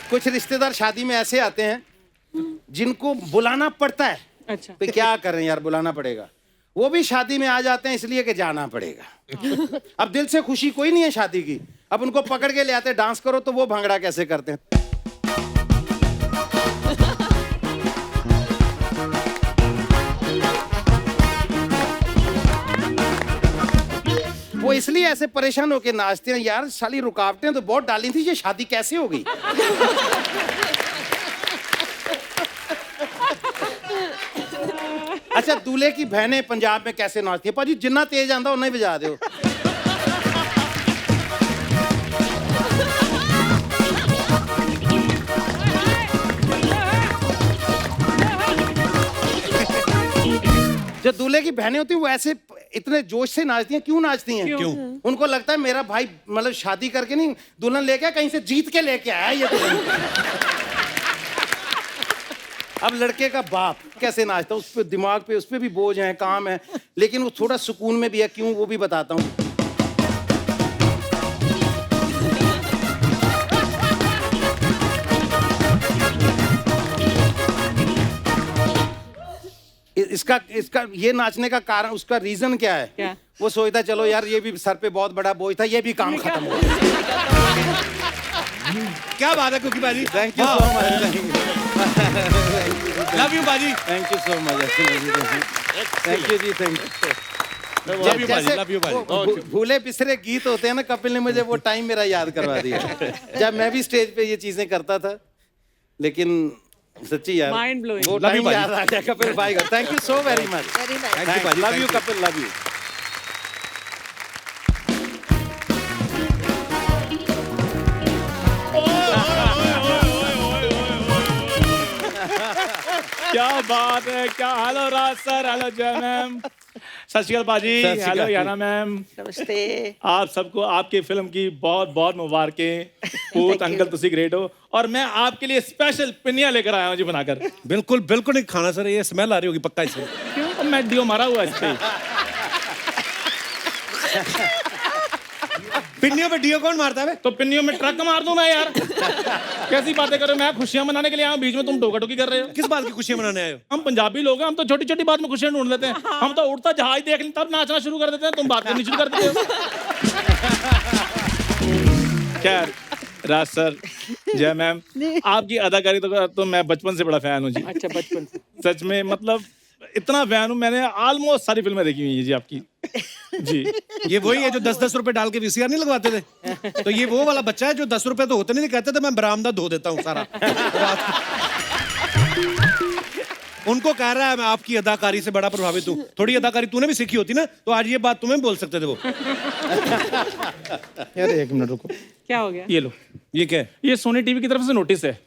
कुछ रिश्तेदार शादी में ऐसे आते हैं जिनको बुलाना पड़ता है। अच्छा, तो क्या करें यार, बुलाना पड़ेगा। वो भी शादी में आ जाते हैं इसलिए कि जाना पड़ेगा। अब दिल से खुशी कोई नहीं है शादी की, अब उनको पकड़ के ले आते, डांस करो, तो वो भांगड़ा कैसे करते हैं? वो इसलिए ऐसे परेशान होके नाचते हैं यार, साली रुकावटें तो बहुत डाली थी, ये शादी कैसे हो गई? अच्छा, दूल्हे की बहनें पंजाब में कैसे नाचती है? पाजी जिन्ना तेज आंदा उन्ना ही बजा दो। जो दूल्हे की बहनें होती हैं वो ऐसे इतने जोश से नाचती हैं। क्यों नाचती हैं? क्यों? उनको लगता है मेरा भाई मतलब शादी करके नहीं, दुल्हन लेके आया, कहीं से जीत के लेके आया ये दुल्हन। अब लड़के का बाप कैसे नाचता है, उस पे दिमाग पे, उस पे भी बोझ है, काम है, लेकिन वो थोड़ा सुकून में भी है। क्यों, वो भी बताता हूँ। इसका ये नाचने का कारण, उसका रीजन क्या है? क्या? वो सोचता चलो यार ये भी सर पे बहुत बड़ा बोझ था, ये भी काम खत्म हो गया। क्या बात है कुकी बाजी, thank you so much. Love you बाजी, thank you so much. Thank you ji, thank you. Love you बाजी, लव यू बाजी। भूले बिसरे गीत होते हैं ना, कपिल ने मुझे वो टाइम मेरा याद करवा दिया जब मैं भी स्टेज पे ये चीजें करता था। लेकिन सच्ची यार, Mind blowing. वो Love you, टाइम याद आ गया कपिल भाई का। Thank you so very much. Thank you बाजी, love you Kapil, love you. क्या बात है, क्या। Hello Raj sir, hello Jay ma'am, सत श्री अकाल बाजी, सत श्री हेलो अकाल। याना मैम। नमस्ते। आप सबको आपकी फिल्म की बहुत बहुत मुबारकें। पूत अंकल तुसी ग्रेट हो। और मैं आपके लिए स्पेशल पिनिया लेकर आया हूँ जी बनाकर। बिल्कुल बिल्कुल नहीं खाना सर, ये स्मेल आ रही होगी पक्का इससे। क्यों? तो मैं डियो मारा हुआ इस पे। पिन्नियों पे डियो कौन मारता है? तो पिनियों में ट्रक मार दूं मैं यार। कैसी बातें कर रहे हो? मैं खुशियां मनाने के लिए आया हूं, बीच में तुम टोका टोकी कर रहे हो। किस बात की खुशियां मनाने आए हो? हम पंजाबी लोग हैं, हम तो छोटी छोटी बात में खुशियां ढूंढ लेते हैं। हम तो उड़ता जहाज देख लें तब नाचना शुरू कर देते हैं, तुम बात करनी शुरू कर देते हो। खैर राज सर, जय मैम, आपकी अदाकारी तो मैं बचपन से बड़ा फैन हूँ जी। अच्छा, बचपन से सच में, मतलब इतना फैन हूँ, मैंने ऑलमोस्ट सारी फिल्में देखी हुई है जी आपकी। जी, ये वही है जो 10-10 रुपए डाल के वीसीआर नहीं लगवाते थे? तो ये वो वाला बच्चा है जो 10 रुपए तो होते नहीं, कहते थे मैं बरामदा धो देता हूँ सारा। उनको कह रहा है मैं आपकी अदाकारी से बड़ा प्रभावित हूँ। थोड़ी अदाकारी तूने भी सीखी होती ना तो आज ये बात तुम्हें बोल सकते थे वो। यार एक मिनट रुको, क्या हो गया? ये लो, ये क्या है? ये सोनी टीवी की तरफ से नोटिस है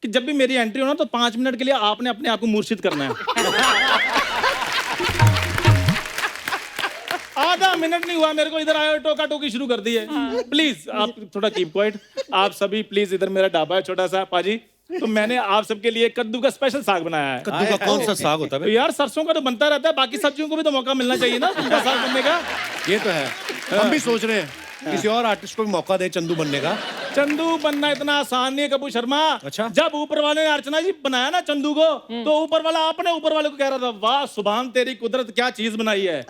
कि जब भी मेरी एंट्री हो ना तो 5 मिनट के लिए आपने अपने आप को मूर्छित करना है। आधा मिनट नहीं हुआ मेरे को, इधर आए टोका टोकी शुरू कर दी है। प्लीज आप थोड़ा कीप क्वाइट। आप सभी प्लीज, इधर मेरा ढाबा है छोटा सा पाजी, तो मैंने आप सबके लिए कद्दू का स्पेशल साग बनाया है। कद्दू का कौन सा साग होता तो है? यार सरसों का तो बनता रहता है, बाकी सब्जियों को भी तो मौका मिलना चाहिए ना उनका साग बनने का। ये तो है, हम भी सोच रहे हैं किसी और आर्टिस्ट को भी मौका दे चंदू बनने का। चंदू बनना इतना आसान नहीं है कपूर शर्मा। अच्छा। जब ऊपर वाले ने अर्चना जी बनाया ना चंदू को, तो ऊपर वाला अपने ऊपर वाले को कह रहा था, वाह सुभान तेरी कुदरत क्या चीज बनाई है।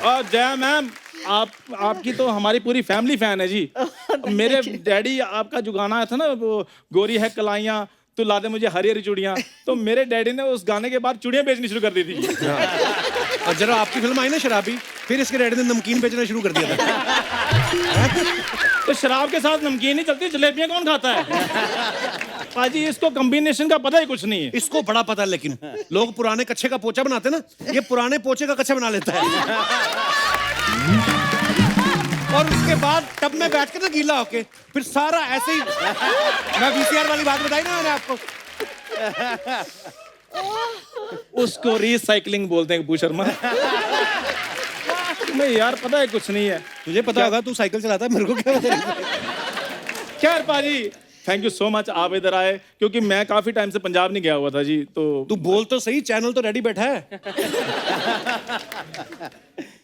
और जय मैम, आपकी तो हमारी पूरी फैमिली फैन है जी। मेरे डैडी, आपका जो गाना आया था ना वो गोरी है कलाइयाँ तो ला दे मुझे हरी हरी चूड़ियाँ, तो मेरे डैडी ने उस गाने के बाद चूड़ियाँ बेचनी शुरू कर दी थी। और जरा आपकी फिल्म आई ना शराबी, फिर इसके डैडी ने नमकीन बेचना शुरू कर दिया था। तो शराब के साथ नमकीन नहीं चलती, जलेबियाँ कौन खाता है? पाजी इसको कॉम्बिनेशन का पता ही कुछ नहीं है। इसको बड़ा पता है, लेकिन लोग पुराने कच्चे का पोचा बनाते ना, ये पुराने पोचे का कच्चा बना लेता है। और उसके बाद टब में बैठ के ना गीला होके फिर सारा ऐसे ही। मैं वीसीआर वाली बात बताई ना मैंने आपको। उसको रिसाइकलिंग बोलते हैं कपूर शर्मा। नहीं यार पता है कुछ नहीं है। तुझे पता होगा, तू साइकिल चलाता है, मेरे को क्या पता। खैर पाजी थैंक यू सो मच, आप इधर आए, क्योंकि मैं काफी टाइम से पंजाब नहीं गया हुआ था जी। तो तू बोल तो सही, चैनल तो रेडी बैठा है।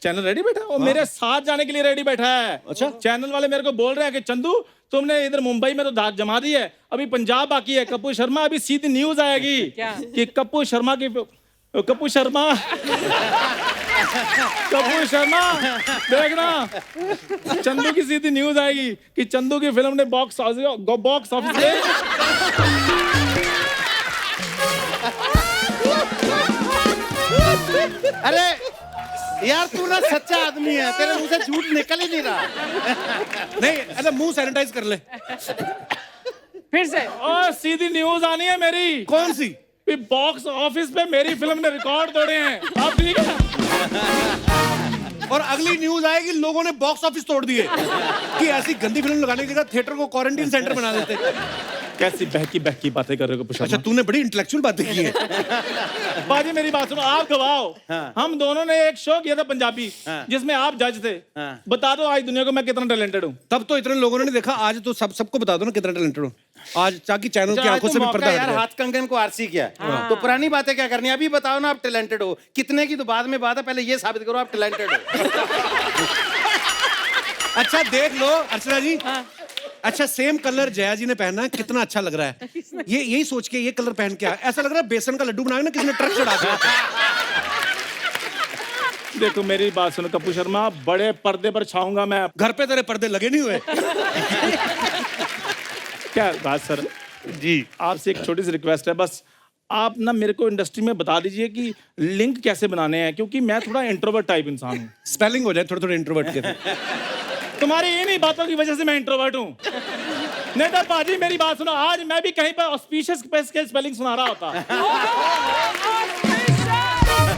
चैनल रेडी बैठा है और मेरे साथ जाने के लिए रेडी बैठा है। अच्छा। चैनल वाले मेरे को बोल रहे हैं कि चंदू तुमने इधर मुंबई में तो धाक जमा दी है, अभी पंजाब बाकी है। कपूर शर्मा अभी सीधी न्यूज आएगी कि कपूर शर्मा देखना, चंदू की सीधी न्यूज आएगी कि चंदू की फिल्म ने बॉक्स ऑफिस पे अरे यार तू ना सच्चा आदमी है, तेरे मुंह से झूठ निकल ही नहीं रहा। नहीं, अरे मुंह सैनिटाइज कर ले। फिर से और सीधी न्यूज आनी है मेरी। कौन सी? बॉक्स ऑफिस पे मेरी फिल्म ने रिकॉर्ड तोड़े हैं। आप ठीक है? और अगली न्यूज आएगी लोगों ने बॉक्स ऑफिस तोड़ दिए कि ऐसी गंदी फिल्म लगाने की जगह थिएटर को क्वारंटीन सेंटर बना देते। कैसी बहकी बातें कर रहे हो? अच्छा, तूने बड़ी इंटेलेक्चुअल बातें की हैं। बाजी मेरी बात सुनो, आप गवाओ। हम दोनों ने एक शो किया था पंजाबी, जिसमें आप जज थे। बता दो आज दुनिया को मैं कितना टैलेंटेड हूँ। तब तो इतने लोगों ने नहीं देखा, आज तो सबको बता दो ना कितना टैलेंटेड हूँ आज, ताकि चैनल की आंखों से भी पर्दा हट यार जाए। हाथ कंगन को आरसी किया, तो पुरानी बातें क्या करनी है? अभी बताओ ना आप टैलेंटेड हो कितने की, तो बाद में बात है, पहले ये साबित करो आप टैलेंटेड हो। अच्छा देख लो अर्चना जी, अच्छा सेम कलर जया जी ने पहना है, कितना अच्छा लग रहा है। ये यही सोच के ये कलर पहन के आया, ऐसा लग रहा है बेसन का लड्डू बनाया ना किसी ने ट्रक चढ़ा दिया। देखो मेरी बात सुनो कपूर शर्मा, बड़े पर्दे पर छाऊंगा मैं। घर पे तेरे पर्दे लगे नहीं हुए। क्या बात सर जी, आपसे एक छोटी सी रिक्वेस्ट है बस, आप ना मेरे को इंडस्ट्री में बता दीजिए कि लिंक कैसे बनाने हैं, क्योंकि मैं थोड़ा इंट्रोवर्ट टाइप इंसान हूँ। स्पेलिंग हो जाए थोड़े थोड़े इंट्रोवर्ट के। तुम्हारी इन्हीं बातों की वजह से मैं इंट्रोवर्ट हूँ। नहीं तो बाजी मेरी बात सुनो, आज मैं भी कहीं पर ऑस्पिशियस के स्पेलिंग सुना रहा होता।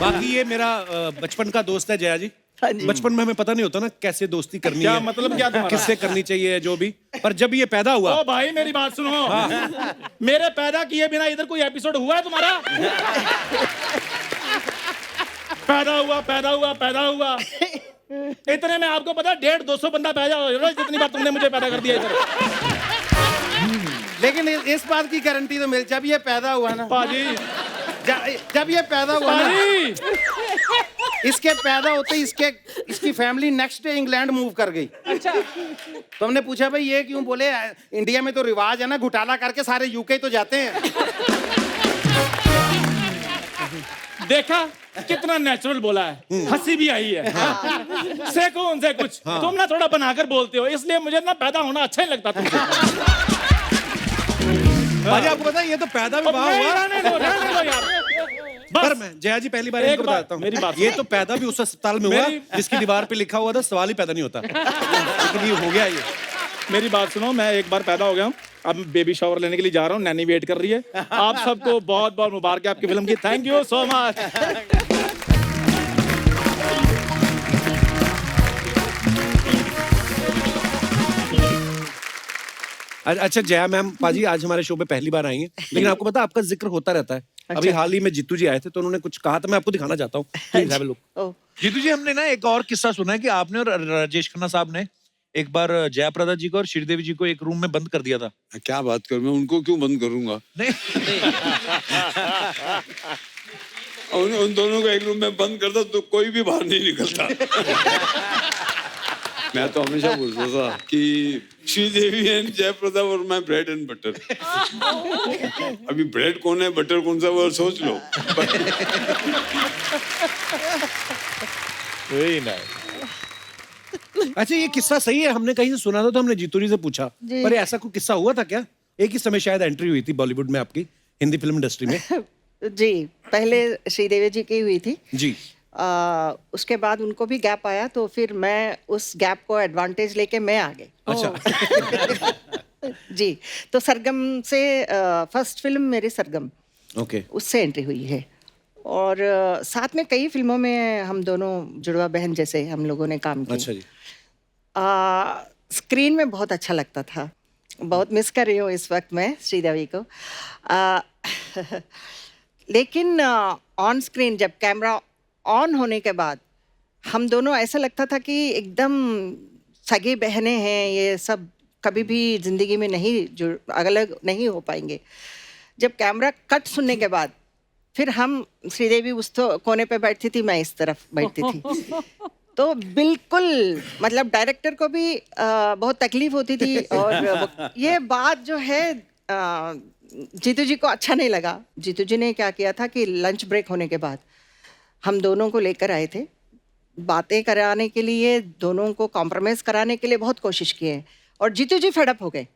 बाकी ये मेरा बचपन का दोस्त है जया जी। बचपन में हमें पता नहीं होता ना कैसे दोस्ती करनी क्या है, मतलब क्या तुम्हारा? किससे करनी चाहिए जो भी, पर जब ये पैदा हुआ। ओ भाई मेरी बात सुनो, मेरे पैदा किए बिना इधर कोई एपिसोड हुआ है तुम्हारा? पैदा हुआ इतने में आपको पता 150-200 बंदा पैदा हो रहा है, जितनी बार तुमने मुझे पैदा कर दिया इधर। लेकिन इस बात की गारंटी तो मिल, जब ये पैदा हुआ ना पाजी, जब ये पैदा हुआ ना, पाजी इसके पैदा होते ही इसकी family next day England move कर गई। अच्छा, तो हमने पूछा भाई ये क्यों? बोले इंडिया में तो रिवाज है ना, घोटाला करके सारे यूके तो जाते हैं। देखा कितना नेचुरल बोला है, हंसी भी आई है। सीखो उनसे कुछ। तुम ना थोड़ा बनाकर बोलते हो, इसलिए मुझे ना पैदा होना अच्छा ही लगता तुमसे। भाई आपको पता है ये तो पैदा भी वहाँ हुआ। रहने दो यार। पर मैं जया जी पहली बार एक इनको बार बताता हूँ, मेरी बात ये तो पैदा भी उस अस्पताल में हुआ जिसकी दीवार पे लिखा हुआ था सवाल ही पैदा नहीं होता, लेकिन ये हो गया। ये मेरी बात सुनो, मैं एक बार पैदा हो गया हूँ, अब बेबी शावर लेने के लिए जा रहा हूँ, नैनी वेट कर रही है। आप सबको बहुत बहुत मुबारक आपकी फिल्म की। Thank you so much. अच्छा जया मैम पाजी आज हमारे शो पे पहली बार आई हैं, लेकिन आपको पता है आपका जिक्र होता रहता है। अभी हाल ही में जीतू जी आए थे तो उन्होंने कुछ कहा था, मैं आपको दिखाना चाहता हूँ। Please have a look. Jitu ji, हमने ना एक और किस्सा सुना है कि आपने और राजेश खन्ना साहब ने एक बार जयाप्रदा जी को और श्रीदेवी जी को एक रूम में बंद कर दिया था। क्या बात करूं, मैं उनको क्यों बंद करूंगा? नहीं उन दोनों को एक रूम में बंद करता तो कोई भी बाहर नहीं निकलता। मैं तो हमेशा बोलता था कि श्रीदेवी एंड जयप्रदा और मैं ब्रेड एंड बटर। अभी ब्रेड कौन है बटर कौन सा वो सोच लो। Very nice. अच्छा, ये किस्सा सही है? हमने कहीं से सुना था तो हमने जीतू जी से पूछा, जी। पर ऐसा कोई किस्सा हुआ था क्या? एक ही समय शायद एंट्री हुई थी बॉलीवुड में आपकी, हिंदी फिल्म इंडस्ट्री में। जी, पहले श्रीदेवी जी की हुई थी। जी। उसके बाद उनको भी गैप आया, तो फिर मैं उस गैप को एडवांटेज लेके मैं आ गई। अच्छा। जी, तो सरगम से फर्स्ट फिल्म मेरी सरगम, ओके। उससे एंट्री हुई है। और साथ में कई फिल्मों में हम दोनों जुड़वा बहन जैसे हम लोगों ने काम किया। अच्छा जी। स्क्रीन में बहुत अच्छा लगता था। बहुत मिस कर रही हूँ इस वक्त मैं श्रीदेवी को। लेकिन ऑन स्क्रीन जब कैमरा ऑन होने के बाद हम दोनों ऐसा लगता था कि एकदम सगी बहनें हैं, ये सब कभी भी ज़िंदगी में नहीं अलग नहीं हो पाएंगे। जब कैमरा कट सुनने के बाद फिर हम श्रीदेवी उस कोने पे बैठती थी, मैं इस तरफ बैठती थी। तो बिल्कुल मतलब डायरेक्टर को भी बहुत तकलीफ होती थी। और ये बात जो है जीतू जी को अच्छा नहीं लगा। जीतू जी ने क्या किया था कि लंच ब्रेक होने के बाद हम दोनों को लेकर आए थे, बातें कराने के लिए, दोनों को कॉम्प्रोमाइज़ कराने के लिए बहुत कोशिश किए, और जीतू जी फेड अप हो गए।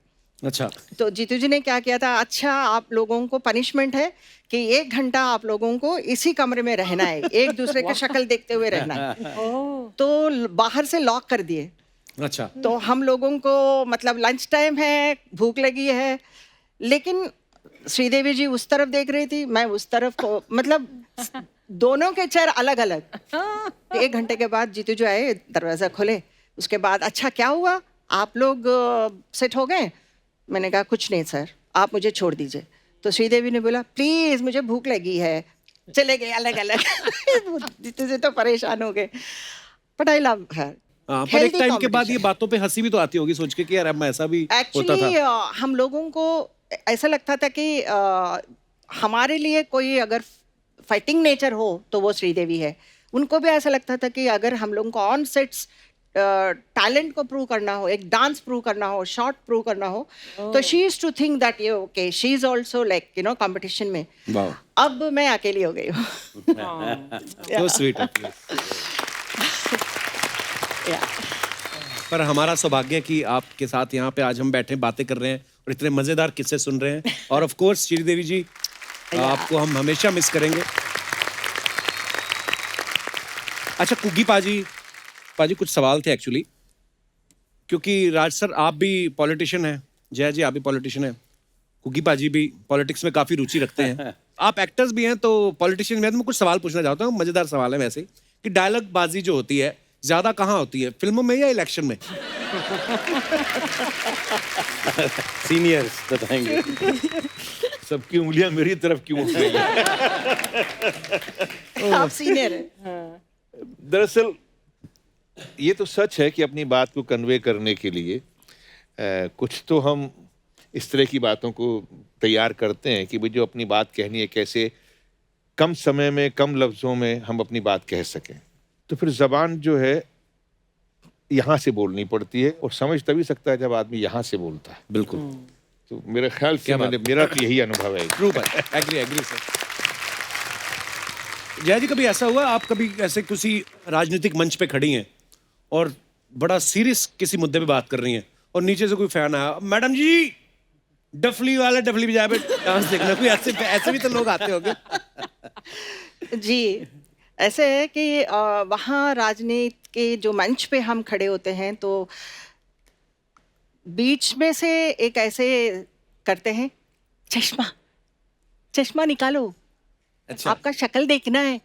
अच्छा। तो जीतू जी ने क्या किया था, अच्छा आप लोगों को पनिशमेंट है कि 1 घंटा आप लोगों को इसी कमरे में रहना है, एक दूसरे की शक्ल देखते हुए रहना है। तो बाहर से लॉक कर दिए। अच्छा। तो हम लोगों को मतलब लंच टाइम है, भूख लगी है, लेकिन श्रीदेवी जी उस तरफ देख रही थी, मैं उस तरफ को, मतलब दोनों के चेहरे अलग अलग। 1 घंटे के बाद जीतू जी आए, दरवाज़ा खोले, उसके बाद अच्छा क्या हुआ, आप लोग सेट हो गए? मैंने कहा कुछ नहीं सर, आप मुझे छोड़ दीजिए। तो श्रीदेवी ने बोला प्लीज़ मुझे भूख लगी है। चले गए अलग अलग। जीतू जी तो परेशान हो गए। बट आई लव हर। पर एक टाइम के बाद ये बातों पे हंसी भी तो आती होगी सोच के कि यार अब मैं ऐसा भी होता एक्चुअली था। हम लोगों को ऐसा लगता था कि हमारे लिए कोई अगर फाइटिंग नेचर हो तो वो श्रीदेवी है। उनको भी ऐसा लगता था कि अगर हम लोगों को ऑन सेट्स टैलेंट को प्रूव करना हो, एक डांस प्रूव करना हो, शॉट प्रूव करना हो, तो she is to think that ये okay, she is also like you know competition में। वाह। अब मैं अकेली हो गई हूँ। So sweet of you. पर हमारा सौभाग्य है कि आपके साथ यहाँ पे आज हम बैठे बातें कर रहे हैं और इतने मजेदार किस्से सुन रहे हैं। और ऑफ कोर्स श्रीदेवी जी, आपको हम हमेशा मिस करेंगे। अच्छा कुग्गी पाजी कुछ सवाल थे एक्चुअली, क्योंकि राज सर आप भी पॉलिटिशियन हैं, जय जी आप भी पॉलिटिशियन हैं, कुग्गी पाजी भी पॉलिटिक्स में काफी रुचि रखते हैं, आप एक्टर्स भी हैं तो पॉलिटिशियन में। तो मैं कुछ सवाल पूछना चाहता हूँ, मजेदार सवाल है वैसे, कि डायलॉग बाजी जो होती है ज्यादा कहाँ होती है, फिल्मों में या इलेक्शन में? सीनियर्स बताएंगे। सबकी उंगलियां मेरी तरफ क्यों उठ रही हैं? आप सीनियर हैं। दरअसल ये तो सच है कि अपनी बात को कन्वे करने के लिए कुछ तो हम इस तरह की बातों को तैयार करते हैं कि भाई जो अपनी बात कहनी है कैसे कम समय में कम लफ्ज़ों में हम अपनी बात कह सकें। तो फिर ज़बान जो है यहाँ से बोलनी पड़ती है, और समझ तभी सकता है जब आदमी यहाँ से बोलता है। बिल्कुल। तो मेरे ख्याल से मेरा तो यही अनुभव है। ट्रू भाई, एग्री सर। जय जी कभी ऐसा हुआ आप कभी ऐसे किसी राजनीतिक मंच पे खड़ी हैं और बड़ा सीरियस किसी मुद्दे पे बात कर रही हैं और नीचे से कोई फैन आया, मैडम जी डफली वाला डफली बजा पे डांस देखना, कोई ऐसे भी तो लोग आते होंगे? जी, ऐसे है कि वहाँ राजनीति के जो मंच पे हम खड़े होते हैं तो बीच में से एक ऐसे करते हैं, चश्मा निकालो। अच्छा। आपका शक्ल देखना है।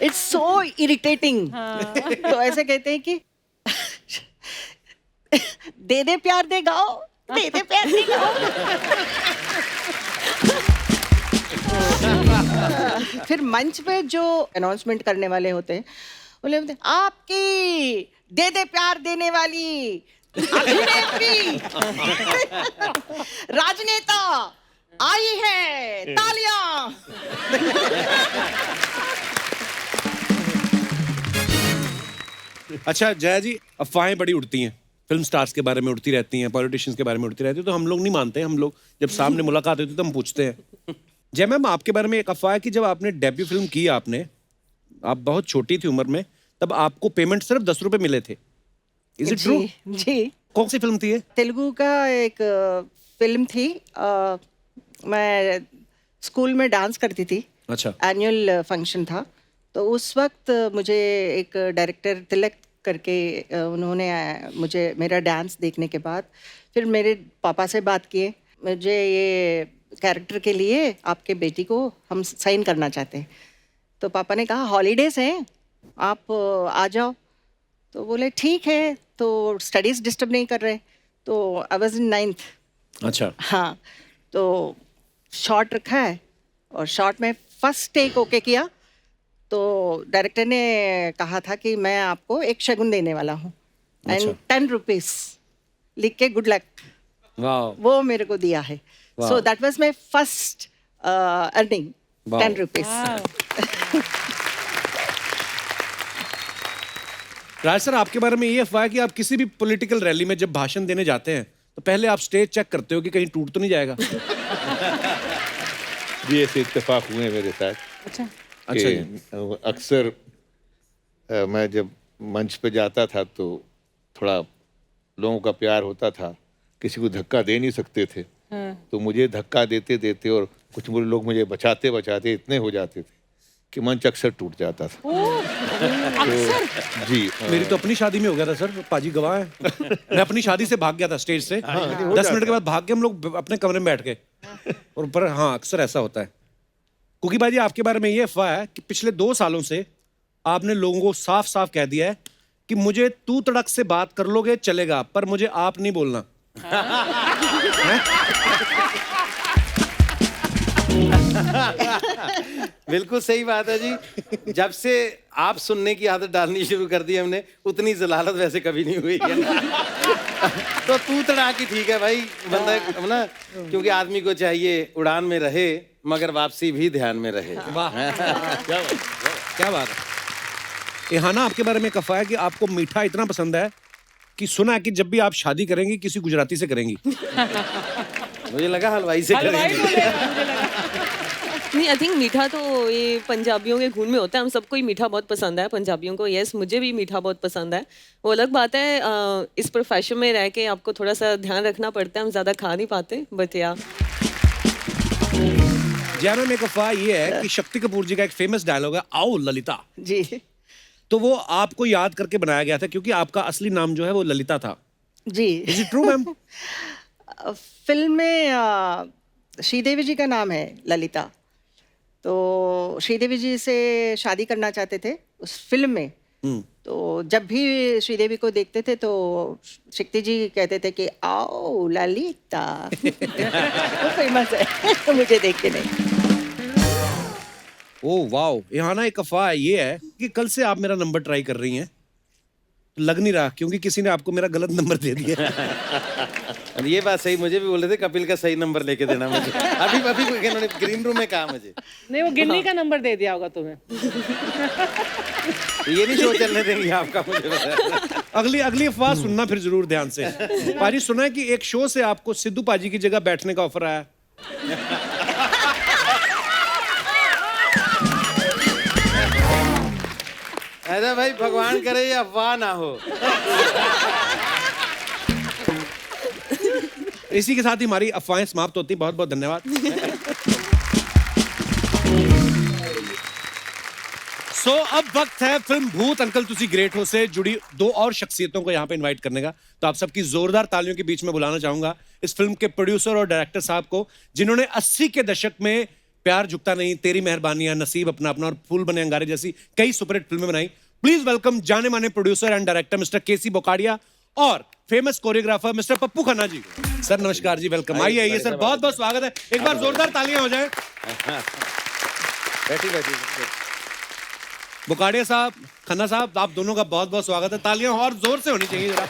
It's so irritating. तो ऐसे कहते हैं कि दे दे प्यार दे गाओ, दे दे प्यार दे गाओ। फिर मंच पे जो अनाउंसमेंट करने वाले होते हैं बोले आपकी दे दे प्यार देने वाली अभिनेत्री राजनेता आई है, तालियां। अच्छा जया जी, अफवाहें बड़ी उड़ती हैं, फिल्म स्टार्स के बारे में उड़ती रहती हैं, पॉलिटिशियंस के बारे में उड़ती रहती है, तो हम लोग नहीं मानते। हम लोग जब सामने मुलाकात होती है तो हम पूछते हैं। जय मैम, आपके बारे में एक अफवाह है कि जब आपने डेब्यू फिल्म की आपने आप बहुत छोटी थी उम्र में, तब आपको पेमेंट सिर्फ 10 रुपए मिले थे। Is it true? जी। कौन सी फिल्म थी ये? तेलुगु का एक फिल्म थी। मैं स्कूल में डांस करती थी। अच्छा। एनुअल फंक्शन था, तो उस वक्त मुझे एक डायरेक्टर तिलक करके उन्होंने मुझे मेरा डांस देखने के बाद फिर मेरे पापा से बात किए, मुझे ये कैरेक्टर के लिए आपके बेटी को हम साइन करना चाहते हैं। तो पापा ने कहा हॉलीडेज हैं, आप आ जाओ। तो बोले ठीक है, तो स्टडीज़ डिस्टर्ब नहीं कर रहे। तो आई वाज इन 9th। अच्छा। हाँ, तो शॉट रखा है और शॉट में फर्स्ट टेक ओके किया, तो डायरेक्टर ने कहा था कि मैं आपको एक शगुन देने वाला हूँ एंड 10 रुपीज़ लिख के गुड लक, वाह। वो मेरे को दिया है। So that was my first earning, 10 rupees. Raj sir, आपके बारे में ये अफवाह है कि आप किसी भी पॉलिटिकल रैली में जब भाषण देने जाते हैं तो पहले आप स्टेज चेक करते हो कि कहीं टूट तो नहीं जाएगा। जी ऐसे इत्तेफाक हुए हैं मेरे साथ। अच्छा। अच्छा कि अक्सर मैं जब मंच पे जाता था तो थोड़ा लोगों का प्यार होता था, किसी को धक्का दे नहीं सकते थे, तो मुझे धक्का देते देते और कुछ लोग मुझे बचाते बचाते इतने हो जाते थे कि मंच अक्सर टूट जाता था। तो जी मेरी तो अपनी शादी में हो गया था सर, पाजी गवाह है। मैं अपनी शादी से भाग गया था स्टेज से, 10 मिनट के बाद भाग के हम लोग अपने कमरे में बैठ गए। और पर हाँ, अक्सर ऐसा होता है। कुकी बाजी, आपके बारे में ये अफवाह है कि पिछले 2 सालों से आपने लोगों को साफ साफ कह दिया है कि मुझे तू तड़क से बात कर लोगे चलेगा, पर मुझे आप नहीं बोलना। बिल्कुल सही बात है जी। जब से आप सुनने की आदत डालनी शुरू कर दी हमने, उतनी जलालत वैसे कभी नहीं हुई है। तो तू तड़ा की ठीक है भाई, बंदा ना, क्योंकि आदमी को चाहिए उड़ान में रहे मगर वापसी भी ध्यान में रहे। वाह, क्या बात है। इहाना, आपके बारे में एक अफवाह है कि आपको मीठा इतना पसंद है कि सुना है कि जब भी आप शादी करेंगी किसी गुजराती से करेंगी। मुझे लगा हलवाई से करेंगे। नहीं, आई थिंक मीठा तो ये पंजाबियों के खून में होता है। हम सबको ही मीठा बहुत पसंद है, पंजाबियों को। यस, मुझे भी मीठा बहुत पसंद है। वो अलग बात है, इस प्रोफेशन में रह के आपको थोड़ा सा ध्यान रखना पड़ता है, हम ज़्यादा खा नहीं पाते, बट या। जैनो में एक अफवाह ये है कि शक्ति कपूर जी का एक फेमस डायलॉग है, आओ ललिता। जी। तो वो आपको याद करके बनाया गया था क्योंकि आपका असली नाम जो है वो ललिता था। जी। Is it true ma'am? फिल्म में श्रीदेवी जी का नाम है ललिता, तो श्रीदेवी जी से शादी करना चाहते थे उस फिल्म में। तो जब भी श्रीदेवी को देखते थे तो शक्ति जी कहते थे कि आओ ललिता। वो फेमस है मुझे देख के नहीं। Oh wow. यहाँ ना एक अफवाह ये है कि कल से आप मेरा नंबर ट्राई कर रही हैं। लग नहीं रहा क्योंकि किसी ने आपको मेरा गलत नंबर दे दिया। ये बात सही, मुझे भी बोल रहे थे कपिल का सही नंबर लेके देना मुझे। अभी इन्होंने ग्रीन रूम में कहा मुझे। नहीं, वो गिन्नी का नंबर दे दिया होगा तुम्हें। ये नहीं शो चलने देंगे आपका, मुझे पता। अगली अफवाह सुनना फिर जरूर ध्यान से। पाजी, सुना है कि एक शो से आपको सिद्धू पाजी की जगह बैठने का ऑफर आया। ऐसा भाई भगवान करे ये अफवाह ना हो। इसी के साथ ही हमारी अफवाहें समाप्त होती। बहुत बहुत धन्यवाद। सो अब वक्त है फिल्म भूत अंकल तुसी ग्रेट हो से जुड़ी 2 और शख्सियतों को यहाँ पे इनवाइट करने का। तो आप सबकी जोरदार तालियों के बीच में बुलाना चाहूंगा इस फिल्म के प्रोड्यूसर और डायरेक्टर साहब को, जिन्होंने 80 के दशक में प्यार झुकता नहीं, तेरी मेहरबानियां, नसीब अपना अपना और फूल बने अंगारे जैसी कई सुपरहिट फिल्में बनाई। प्लीज वेलकम जाने माने producer and director mister K C Bokadia और famous choreographer mister Pappu Khanna ji. Sir नमस्कार जी, वेलकम। आइए सर, बहुत बहुत स्वागत है। एक बार जोरदार तालियां हो जाए। बैठी। बोकाडिया साहब, खन्ना साहब, आप दोनों का बहुत बहुत स्वागत है। तालियां और जोर से होनी चाहिए जरा,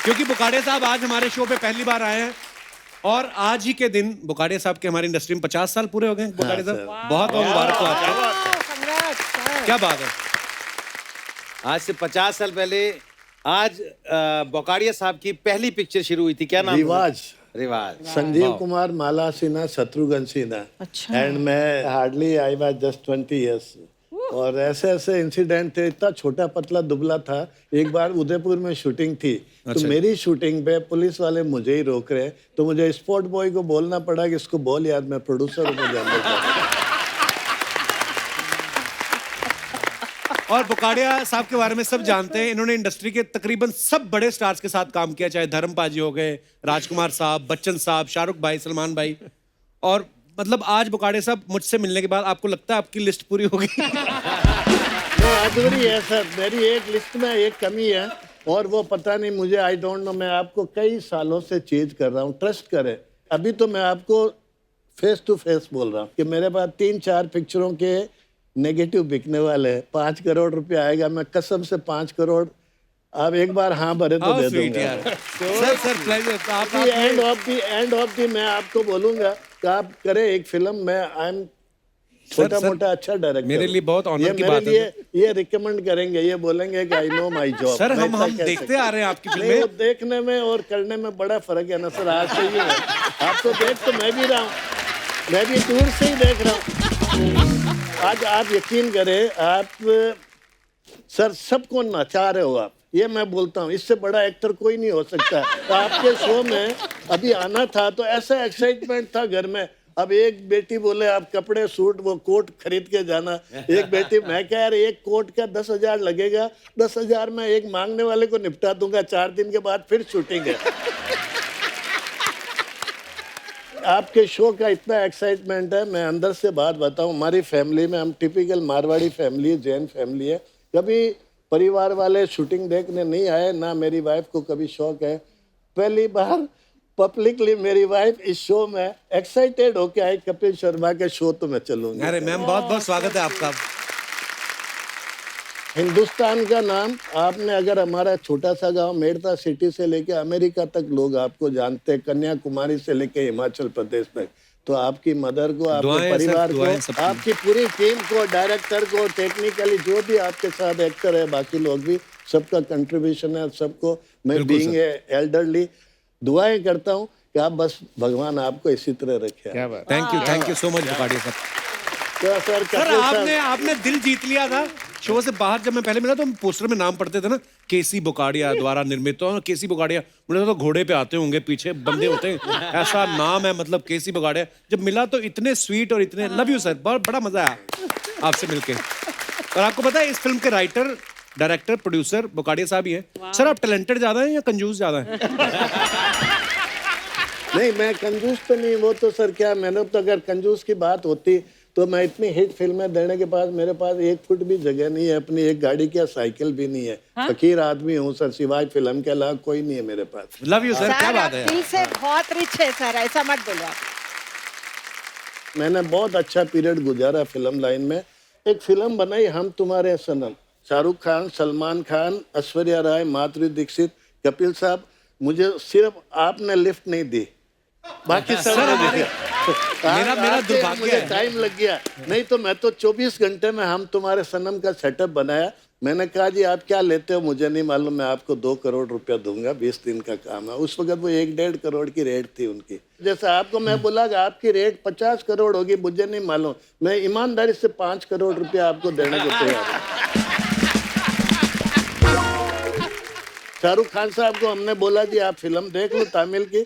क्योंकि बोकाडिया साहब आज हमारे शो पे पहली बार आए हैं और आज ही के दिन बोकाडिया साहब के हमारी इंडस्ट्री में 50 साल पूरे हो गए। बोकाडिया साहब, बहुत बहुत मुबारक हो आपको। क्या बात है। आज से 50 साल पहले आज बोकाडिया साहब की पहली पिक्चर शुरू हुई थी, क्या नाम? रिवाज। रिवाज संजीव कुमार, माला सिन्हा, शत्रुघ्न सिन्हा। अच्छा। एंड मैं hardly I was just 20 years. और ऐसे ऐसे इंसिडेंट थे, इतना छोटा पतला दुबला था। एक बार उदयपुर में शूटिंग थी, तो मेरी शूटिंग पे पुलिस वाले मुझे ही रोक रहे, तो मुझे स्पोर्ट बॉय को बोलना पड़ा कि इसको बोल यार मैं प्रोड्यूसर हूँ, मुझे अंदर जाना। और बुकाड़िया साहब के बारे में सब जानते हैं, इन्होंने इंडस्ट्री के तकरीबन सब बड़े स्टार्स के साथ काम किया, चाहे धर्मपाजी हो गए, राजकुमार साहब, बच्चन साहब, शाहरुख भाई, सलमान भाई। और मतलब आज बुकाड़िया साहब मुझसे मिलने के बाद आपको लगता है आपकी लिस्ट पूरी होगी? नहीं, अधूरी है सर, मेरी एक लिस्ट में एक कमी है, और वो पता नहीं मुझे, आई डोंट नो। मैं आपको कई सालों से चेंज कर रहा हूँ, ट्रस्ट करें। अभी तो मैं आपको फेस टू फेस बोल रहा हूँ कि मेरे पास 3-4 पिक्चरों के नेगेटिव बिकने वाले हैं। 5 करोड़ रुपया आएगा, मैं कसम से 5 करोड़ आप एक बार हाँ भरे तो दे दूंगा। Sir pleasure. End of the मैं आपको बोलूंगा कि आप करें एक फिल्म में, आई एम छोटा मोटा अच्छा डायरेक्टर। मेरे लिए बहुत ऑनर की बात है। ये रिकमेंड करेंगे, ये बोलेंगे कि I know my job. Sir हम देखते आ रहे हैं आपकी फिल्में। देखने में और करने में बड़ा फर्क है ना सर। आज से ये आपको देख तो मैं भी रहा हूँ, मैं भी दूर से ही देख रहा हूँ। आज आप यकीन करें, आप सर सबको नचा रहे हो आप, ये मैं बोलता हूँ। इससे बड़ा एक्टर कोई नहीं हो सकता। तो आपके शो में अभी आना था तो ऐसा एक्साइटमेंट था घर में। अब एक बेटी बोले आप कपड़े सूट वो कोट खरीद के जाना, एक बेटी, मैं कह रही एक कोट का 10,000 लगेगा, 10,000 में एक मांगने वाले को निपटा दूंगा, 4 दिन के बाद फिर शूटिंग है। आपके शो का इतना एक्साइटमेंट है, मैं अंदर से बात बताऊं। हमारी फैमिली में हम typical Marwari family, Jain family है। कभी परिवार वाले शूटिंग देखने नहीं आए, ना मेरी वाइफ को कभी शौक है। पहली बार पब्लिकली मेरी वाइफ इस शो में एक्साइटेड होके आई, कपिल शर्मा के शो तो मैं चलूंगा। अरे मैम बहुत बहुत स्वागत है आपका। हिंदुस्तान का नाम आपने, अगर हमारा छोटा सा गांव मेड़ता सिटी से लेके अमेरिका तक लोग आपको जानते हैं, कन्याकुमारी से लेके हिमाचल प्रदेश तक, तो आपकी मदर को, आपके परिवार को, आपकी पूरी टीम को, डायरेक्टर को, टेक्निकली जो भी आपके साथ एक्टर है, बाकी लोग भी, सबका कंट्रीब्यूशन है। सबको मैं बीइंग एल्डरली दुआएं करता हूँ कि आप बस भगवान आपको इसी तरह रखे। थैंक यू सो मच बुकाड़िया साहब। तो सर आपने दिल जीत लिया था। शो से बाहर जब मैं पहले मिला तो हम पोस्टर में नाम पढ़ते थे ना, केसी बुकाड़िया द्वारा निर्मित। और केसी बुकाड़िया, मुझे तो घोड़े पे आते होंगे, पीछे बंदे होते हैं, ऐसा नाम है, मतलब केसी बुकाड़िया। जब मिला तो इतने स्वीट और इतने, लव यू सर, बहुत बड़ा मजा आया आपसे मिलके। और आपको पता है इस फिल्म के राइटर, डायरेक्टर, प्रोड्यूसर बुकाड़िया साहब ही है। सर आप टैलेंटेड ज्यादा हैं या कंजूस ज्यादा हैं? नहीं, मैं कंजूस तो नहीं, वो तो सर क्या, मैंने तो अगर कंजूस की बात होती तो मैं इतनी हिट फिल्में देने के बाद मेरे पास 1 फुट भी जगह नहीं है, अपनी एक गाड़ी की साइकिल भी नहीं है। फकीर आदमी हूँ सर, सिवाय फिल्म के अलावा कोई नहीं है मेरे पास। लव यू सर, क्या बात है। दिल से बहुत रिच है सर, ऐसा मत बोलो आप। मैंने बहुत अच्छा पीरियड गुजारा फिल्म लाइन में। एक फिल्म बनाई हम तुम्हारे सनम, शाहरुख खान, सलमान खान, ऐश्वर्या राय, माधुरी दीक्षित, कपिल साहब। मुझे सिर्फ आपने लिफ्ट नहीं दी, बाकी सब मेरा दुर्भाग्य है। टाइम लग गया, नहीं तो मैं तो 24 घंटे में हम तुम्हारे सनम का सेटअप बनाया। मैंने कहा जी आप क्या लेते हो मुझे नहीं मालूम, मैं आपको 2 करोड़ रुपया दूंगा, 20 दिन का काम है। उस वक्त वो 1-1.5 करोड़ की रेट थी उनकी। जैसे आपको मैं बोला कि आपकी रेट 50 करोड़ होगी, मुझे नहीं मालूम, मैं ईमानदारी से 5 करोड़ रुपया आपको देने को तैयार हूं। शाहरुख खान साहब को हमने बोला जी आप फिल्म देख लो तमिल की।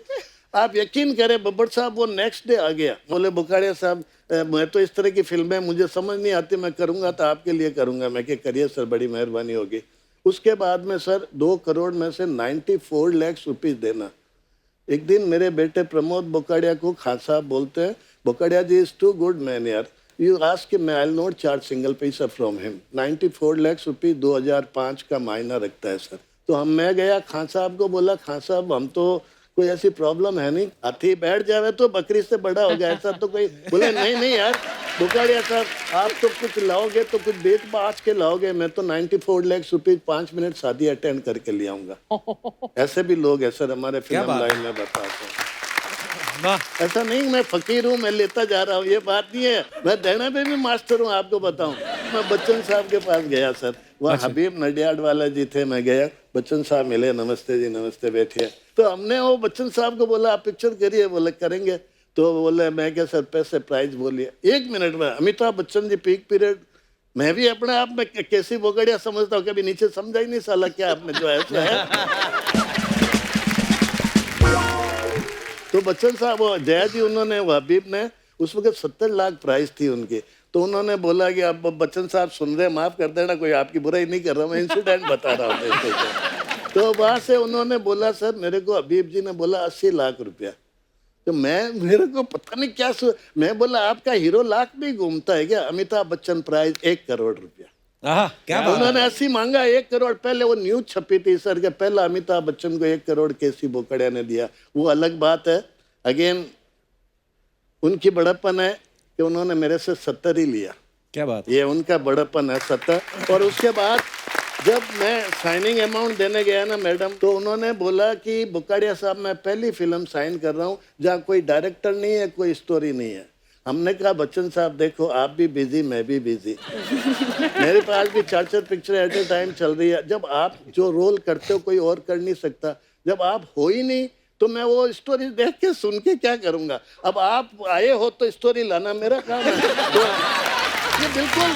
आप यकीन करें बब्बर साहब वो नेक्स्ट डे आ गया, बोले बुकाड़िया साहब मैं तो इस तरह की फिल्में मुझे समझ नहीं आती, मैं करूंगा तो आपके लिए करूंगा। मैं क्या करिए सर, बड़ी मेहरबानी होगी। उसके बाद में सर 2 करोड़ में से 94 लाख रुपीस देना। एक दिन मेरे बेटे प्रमोद बुकाड़िया को खान साहब बोलते हैं, बुकाड़िया जी इज टू गुड मैन यार, you ask him, I will not charge single पैसा फ्रॉम हिम। 94 लाख रुपीस 2005 का मायना रखता है सर। तो मैं गया खान साहब को बोला, खान साहब हम तो कोई ऐसी प्रॉब्लम है नहीं, हाथी बैठ जावे तो बकरी से बड़ा हो गया, ऐसा तो कोई। बोले नहीं यार बुकाड़िया साहब आप तो कुछ लाओगे तो कुछ बेच बाच के लाओगे, मैं तो 94 लाख रुपीस 5 मिनट शादी अटेंड करके ले आऊंगा। ऐसे भी लोग है सर हमारे फिल्म लाइन में, बताते हैं। ऐसा नहीं मैं फकीर हूँ, मैं लेता जा रहा हूँ, ये बात नहीं है। मैं देने पे भी मास्टर हूँ, आपको बताऊँ। मैं बच्चन साहब के पास गया सर, वह हबीब नडियाड वाला जी थे, मैं गया, बच्चन साहब मिले, नमस्ते जी, नमस्ते, बैठिए। तो हमने वो बच्चन साहब को बोला आप पिक्चर करिए, बोले करेंगे। तो बोले मैं क्या सर पैसे प्राइस बोलिए। 1 मिनट में अमिताभ बच्चन जी पीक पीरियड, मैं भी अपने आप में कैसी बोगड़िया समझता हूँ, कभी नीचे समझा ही नहीं साला क्या आपने जो ऐसा है। तो बच्चन साहब वो जया जी उन्होंने हबीब ने उस वक्त 70 लाख प्राइस थी उनकी। तो उन्होंने बोला कि आप बच्चन साहब सुन रहे, माफ कर देना, कोई आपकी बुराई नहीं कर रहा, मैं इंसिडेंट बता रहा हूँ। तो वहां से उन्होंने बोला सर मेरे को हबीब जी ने बोला 80 लाख रुपया। तो मेरे को पता नहीं क्या मैं बोला आपका हीरो लाख में घूमता है क्या? अमिताभ बच्चन प्राइज 1 करोड़ रुपया। क्या बात? उन्होंने 80 मांगा, 1 करोड़। पहले वो न्यूज छपी थी सर के पहला अमिताभ बच्चन को 1 करोड़ केसी बोकड़िया ने दिया, वो अलग बात है। अगेन उनकी बड़प्पन है कि उन्होंने मेरे से 70 ही लिया। क्या बात? ये उनका बड़प्पन है 70। और उसके बाद जब मैं साइनिंग अमाउंट देने गया ना मैडम, तो उन्होंने बोला कि बुकाड़िया साहब मैं पहली फिल्म साइन कर रहा हूँ जहाँ कोई डायरेक्टर नहीं है, कोई स्टोरी नहीं है। हमने कहा बच्चन साहब देखो आप भी बिजी, मैं भी बिजी, मेरे पास भी 4 पिक्चर एट ए टाइम चल रही है। जब आप जो रोल करते हो कोई और कर नहीं सकता, जब आप हो ही नहीं तो मैं वो स्टोरी देख के सुन के क्या करूँगा। अब आप आए हो तो स्टोरी लाना मेरा काम है। तो ये बिल्कुल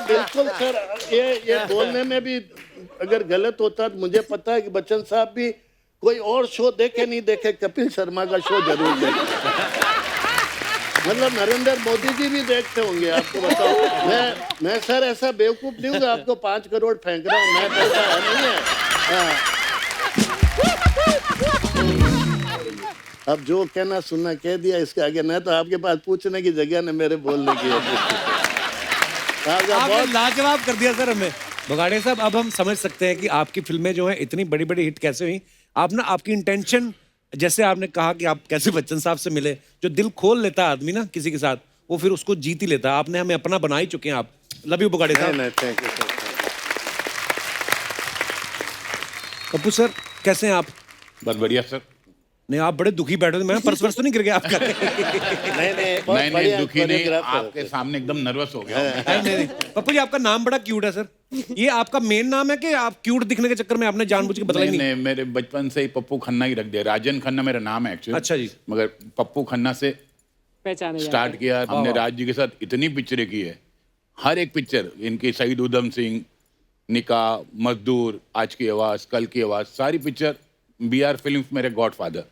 बिल्कुल सर, ये बोलने में भी अगर गलत होता तो मुझे पता है कि बच्चन साहब भी कोई और शो देखे नहीं देखे, कपिल शर्मा का शो जरूर देखे। मतलब नरेंद्र मोदी जी भी देखते होंगे, आपको बताओ। मैं सर ऐसा बेवकूफ नहीं हूँ कि आपको 5 करोड़ फेंक रहा हूँ, मैं पैसा है नहीं है। हाँ। अब जो कहना सुनना कह दिया, इसके आगे नहीं तो आपके पास पूछने की जगह ने मेरे बोलने की। आपने लाजवाब कर दिया सर हमें। बगाड़िया साहब अब हम समझ सकते हैं कि आपकी फिल्में जो हैं इतनी बड़ी बड़ी हिट कैसे हुई। आप ना आपकी इंटेंशन, जैसे आपने कहा कि आप कैसे बच्चन साहब से मिले, जो दिल खोल लेता है आदमी ना किसी के साथ, वो फिर उसको जीत ही लेता है। आपने हमें अपना बना ही चुके हैं आप। लव यू बगाड़िया साहब। Thank you sir. Pappu sir कैसे हैं आप? बस बढ़िया सर। नहीं आप बड़े दुखी बैठे थे, मैं पर्स वर्स तो नहीं गिर गया आपका? नहीं दुखी नहीं, आपके सामने एकदम नर्वस हो गया। नहीं पप्पू जी आपका नाम बड़ा क्यूट है सर। ये आपका मेन नाम है कि आप क्यूट दिखने के चक्कर में आपने जानबूझ के बदला ही नहीं? मेरे बचपन से ही पप्पू खन्ना ही रख दिया। राजन खन्ना मेरा नाम है एक्चुअली। अच्छा जी। मगर पप्पू खन्ना से पहचाने स्टार्ट किया हमने। राज जी के साथ इतनी पिक्चरें की है, हर एक पिक्चर इनकी, शहीद उधम सिंह, निकाह, मजदूर, आज की आवाज़, कल की आवाज़, सारी पिक्चर। BR फिल्म्स मेरे गॉडफादर,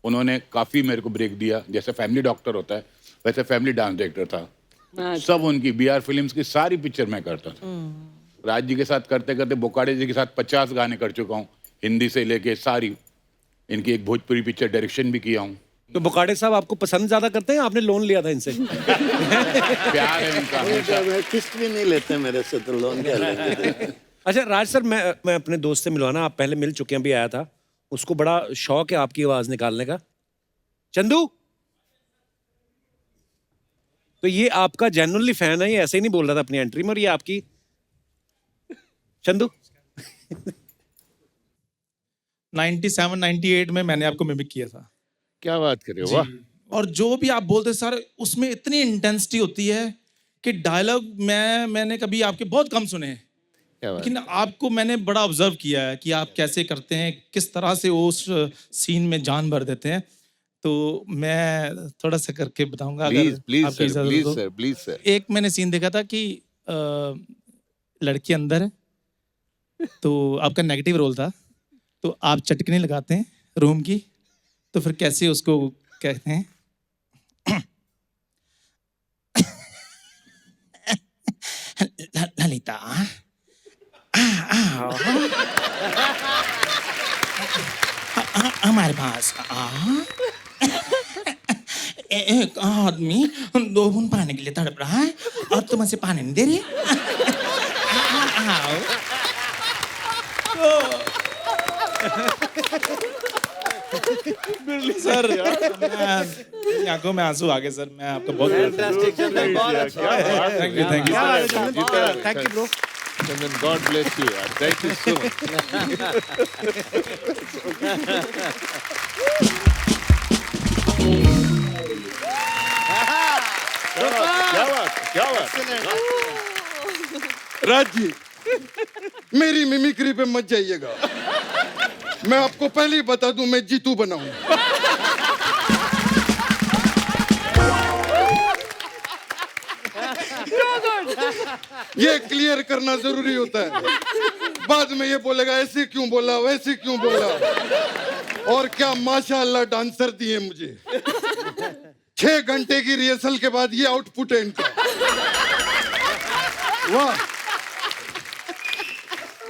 उन्होंने काफ़ी मेरे को ब्रेक दिया। जैसे फैमिली डॉक्टर होता है वैसे फैमिली डांस डायरेक्टर था। सब उनकी BR फिल्म्स की सारी पिक्चर मैं करता था। राज जी के साथ करते करते बोकाड़े जी के साथ 50 गाने कर चुका हूँ, हिंदी से लेके सारी। इनकी एक भोजपुरी पिक्चर डायरेक्शन भी किया हूँ। तो बोकाड़े साहब आपको पसंद ज्यादा करते हैं, आपने लोन लिया था इनसे? प्यार है इनका। किस्त भी नहीं लेते मेरे से, तो लोन क्या लेंगे। अच्छा राज सर, मैं अपने दोस्त से मिलवाना, आप पहले मिल चुके हैं, अभी आया था, उसको बड़ा शौक है आपकी आवाज निकालने का। चंदू, तो ये आपका जेन्युइनली फैन है, ये ऐसे ही नहीं बोल रहा था अपनी एंट्री में, और ये आपकी चंदू 97-98 में मैंने आपको मिमिक किया था। क्या बात कर रहे हो? वाह। और जो भी आप बोलते सर, उसमें इतनी इंटेंसिटी होती है कि डायलॉग मैंने कभी आपके बहुत कम सुने हैं, लेकिन आपको मैंने बड़ा ऑब्जर्व किया है कि आप कैसे करते हैं, किस तरह से उस सीन में जान भर देते हैं। तो मैं थोड़ा सा करके बताऊंगा, प्लीज सर। एक मैंने सीन देखा था कि लड़की अंदर है, तो आपका नेगेटिव रोल था, तो आप चटकने लगाते हैं रूम की, तो फिर कैसे उसको कहते हैं ललिता हमारे पास एक आदमी 2 बूंद पाने के लिए तड़प रहा है और तुम उसे पानी नहीं दे रही। सर आंखों में आंसू आ गए सर, मैं आपका बहुत thank you bro. God bless you यार, थैंक यू सो मच। क्या बात। राज जी, मेरी मिमिक्री पे मत जाइएगा। मैं आपको पहले ही बता दूं, मैं जीतू बनाऊं। ये क्लियर करना जरूरी होता है। बाद में ये बोलेगा ऐसे क्यों बोला, वैसे क्यों बोला। और क्या माशाअल्लाह डांसर दिए मुझे। 6 घंटे की रिहर्सल के बाद ये आउटपुट है इनका। वाह,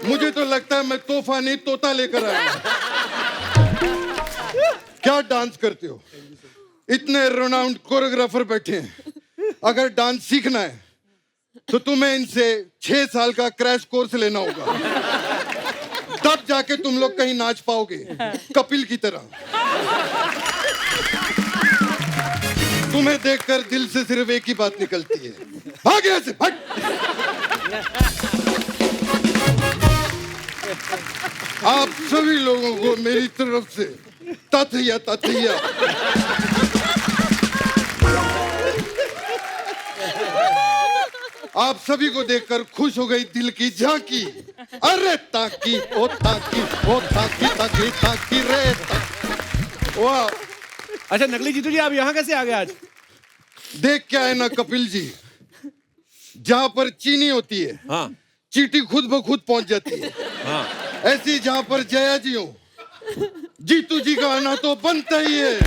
मुझे तो लगता है मैं तोहफा नहीं तोता लेकर आया। क्या डांस करते हो, इतने रोनाउंड कोरियोग्राफर बैठे हैं। अगर डांस सीखना है तो तुम्हें इनसे 6 साल का क्रैश कोर्स लेना होगा, तब जाके तुम लोग कहीं नाच पाओगे कपिल की तरह। तुम्हें देखकर दिल से सिर्फ एक ही बात निकलती है, भाग यहाँ से, भाग। आप सभी लोगों को मेरी तरफ से तथैया तथैया। आप सभी को देखकर खुश हो गई दिल की झांकी। अरे ताकी ओ ताकी ओ ताकी ताकी ताकी रे। वाह। अच्छा नकली जीतू जी, आप यहाँ कैसे आ गए आज? देख क्या है ना कपिल जी, जहाँ पर चीनी होती है, हाँ, चींटी खुद ब खुद पहुंच जाती है। हाँ। ऐसी जहाँ पर जया जी हो, जीतू जी का आना तो बनता ही है।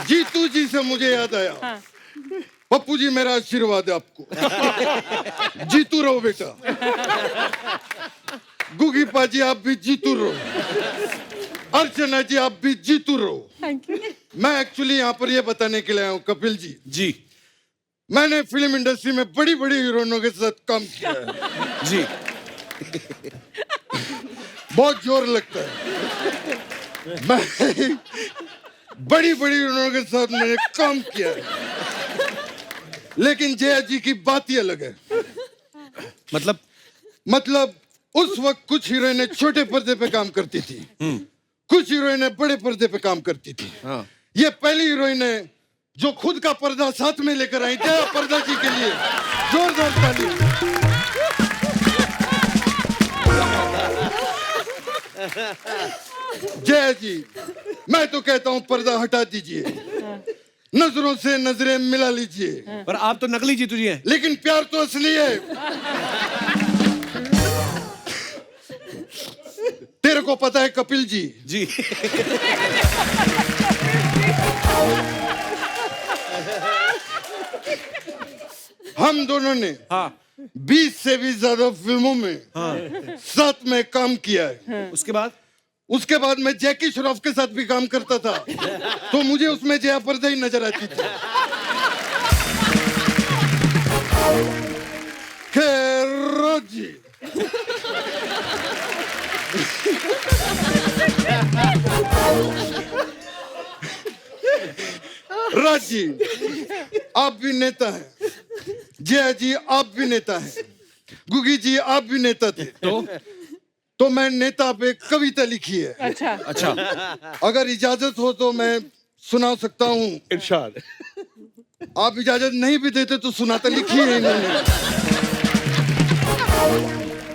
जीतू जी से मुझे याद आया, पप्पू जी मेरा आशीर्वाद है आपको। जीतू रहो बेटा। गुगी पाजी आप भी जीतू रहो। अर्चना जी आप भी जीतू रहो। मैं एक्चुअली यहाँ पर ये बताने के लिए आया हूँ कपिल जी। जी। मैंने फिल्म इंडस्ट्री में बड़ी बड़ी हीरोइनों के साथ काम किया है। जी। बहुत जोर लगता है। मैं बड़ी बड़ी हीरोइनों के साथ मैंने काम किया है, लेकिन जया जी की बात ही अलग है। मतलब उस वक्त कुछ हीरोइनें छोटे पर्दे पे काम करती थी, कुछ हीरोइनें बड़े पर्दे पे काम करती थी। हाँ। ये पहली हीरोइन है जो खुद का पर्दा साथ में लेकर आई। जया पर्दा जी के लिए जोरदार ताली। जया जी, मैं तो कहता हूँ पर्दा हटा दीजिए, नजरों से नजरें मिला लीजिए। पर आप तो नकली जीतू जी हैं। लेकिन प्यार तो असली है। तेरे को पता है कपिल जी? जी। हम दोनों ने 20 से भी ज्यादा फिल्मों में साथ में काम किया है। उसके बाद मैं जैकी श्रॉफ के साथ भी काम करता था, तो मुझे उसमें जया पर्दा ही नजर आती थी। खैर जी, राज जी आप भी नेता हैं, जया जी आप भी नेता हैं, गुगी जी आप भी नेता थे। तो मैं नेता पे कविता लिखी है। अच्छा। अगर इजाजत हो तो मैं सुना सकता हूँ। इरशाद। आप इजाजत नहीं भी देते तो सुनाता लिखी है इन्होंने।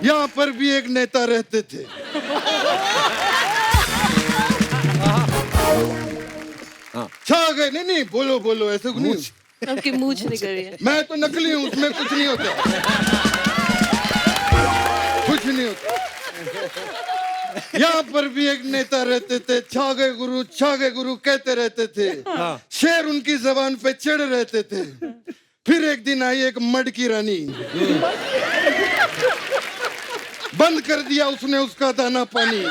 यहाँ पर भी एक नेता रहते थे। छा गए। नहीं बोलो बोलो, ऐसे नहीं। आपकी मूंछ निकल रही है। मैं तो नकली हूँ, उसमें कुछ नहीं होता, कुछ नहीं होता। यहाँ पर भी एक नेता रहते थे, छा गए गुरु कहते रहते थे। शेर उनकी जबान पे चढ़ रहते थे। फिर एक दिन आई एक मड की रानी, बंद कर दिया उसने उसका दाना पानी।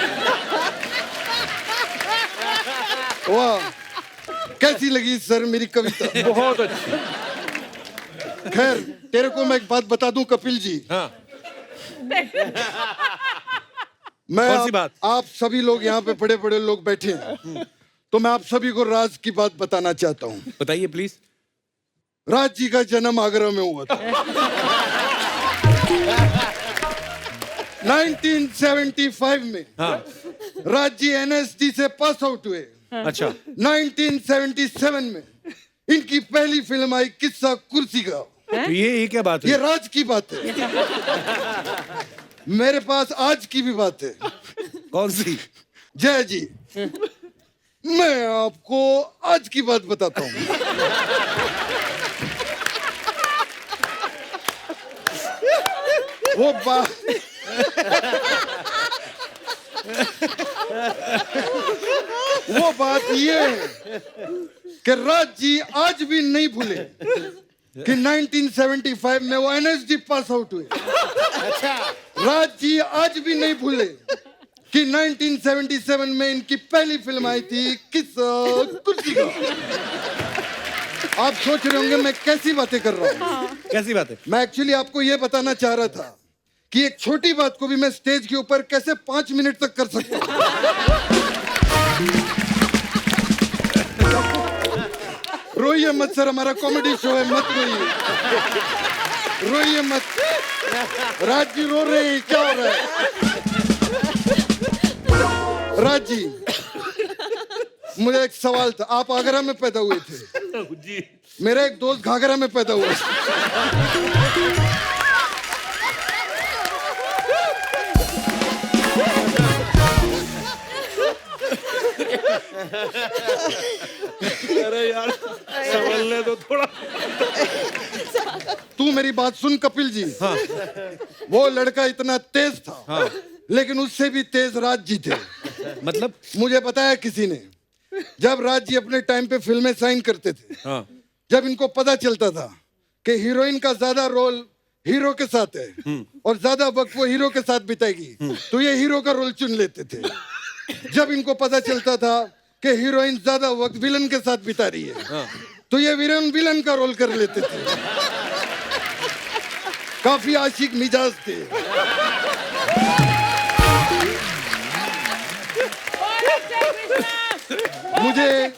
वाह, कैसी लगी सर मेरी कविता? बहुत अच्छी। खैर तेरे को मैं एक बात बता दूं कपिल जी। मैं आप सभी लोग यहाँ पे बड़े बड़े लोग बैठे हैं, तो मैं आप सभी को राज की बात बताना चाहता हूँ। बताइए प्लीज। राज जी का जन्म आगरा में हुआ था। 1975 में राज जी NSD से पास आउट हुए। अच्छा। 1977 में इनकी पहली फिल्म आई किस्सा कुर्सी का। तो ये क्या बात ये है? राज की बात है। मेरे पास आज की भी बात है। कौन सी? जय जी, मैं आपको आज की बात बताता हूँ। वो बात वो बात ये है कि राज जी आज भी नहीं भूले कि 1975 में वो एनएसडी पास आउट हुए। राज जी आज भी नहीं भूले कि 1977 में इनकी पहली फिल्म आई थी किस कुर्सी का। आप सोच रहे होंगे मैं कैसी बातें कर रहा हूँ। कैसी बात है? मैं एक्चुअली आपको ये बताना चाह रहा था कि एक छोटी बात को भी मैं स्टेज के ऊपर कैसे 5 मिनट तक कर सकता हूँ। रोइए मत सर, हमारा कॉमेडी शो है, मत रोइए, रोइए मत। राज जी रो रहे हैं, क्या हो रहा है? राज जी, मुझे एक सवाल था। आप आगरा में पैदा हुए थे जी। मेरा एक दोस्त घाघरा में पैदा हुआ अरे यार संभलने दो थोड़ा। तू मेरी बात सुन कपिल जी। हाँ। वो लड़का इतना तेज था, हाँ। लेकिन उससे भी तेज राज जी थे। मतलब? मुझे बताया किसी ने, जब राज जी अपने टाइम पे फिल्में साइन करते थे, हाँ। जब इनको पता चलता था कि हीरोइन का ज्यादा रोल हीरो के साथ है और ज्यादा वक्त वो हीरो के साथ बिताएगी, तो ये हीरो का रोल चुन लेते थे। जब इनको पता चलता था कि हीरोइन ज्यादा वक्त विलन के साथ बिता रही है, तो ये विलन का रोल कर लेते थे। काफी आशिक मिजाज थे। मुझे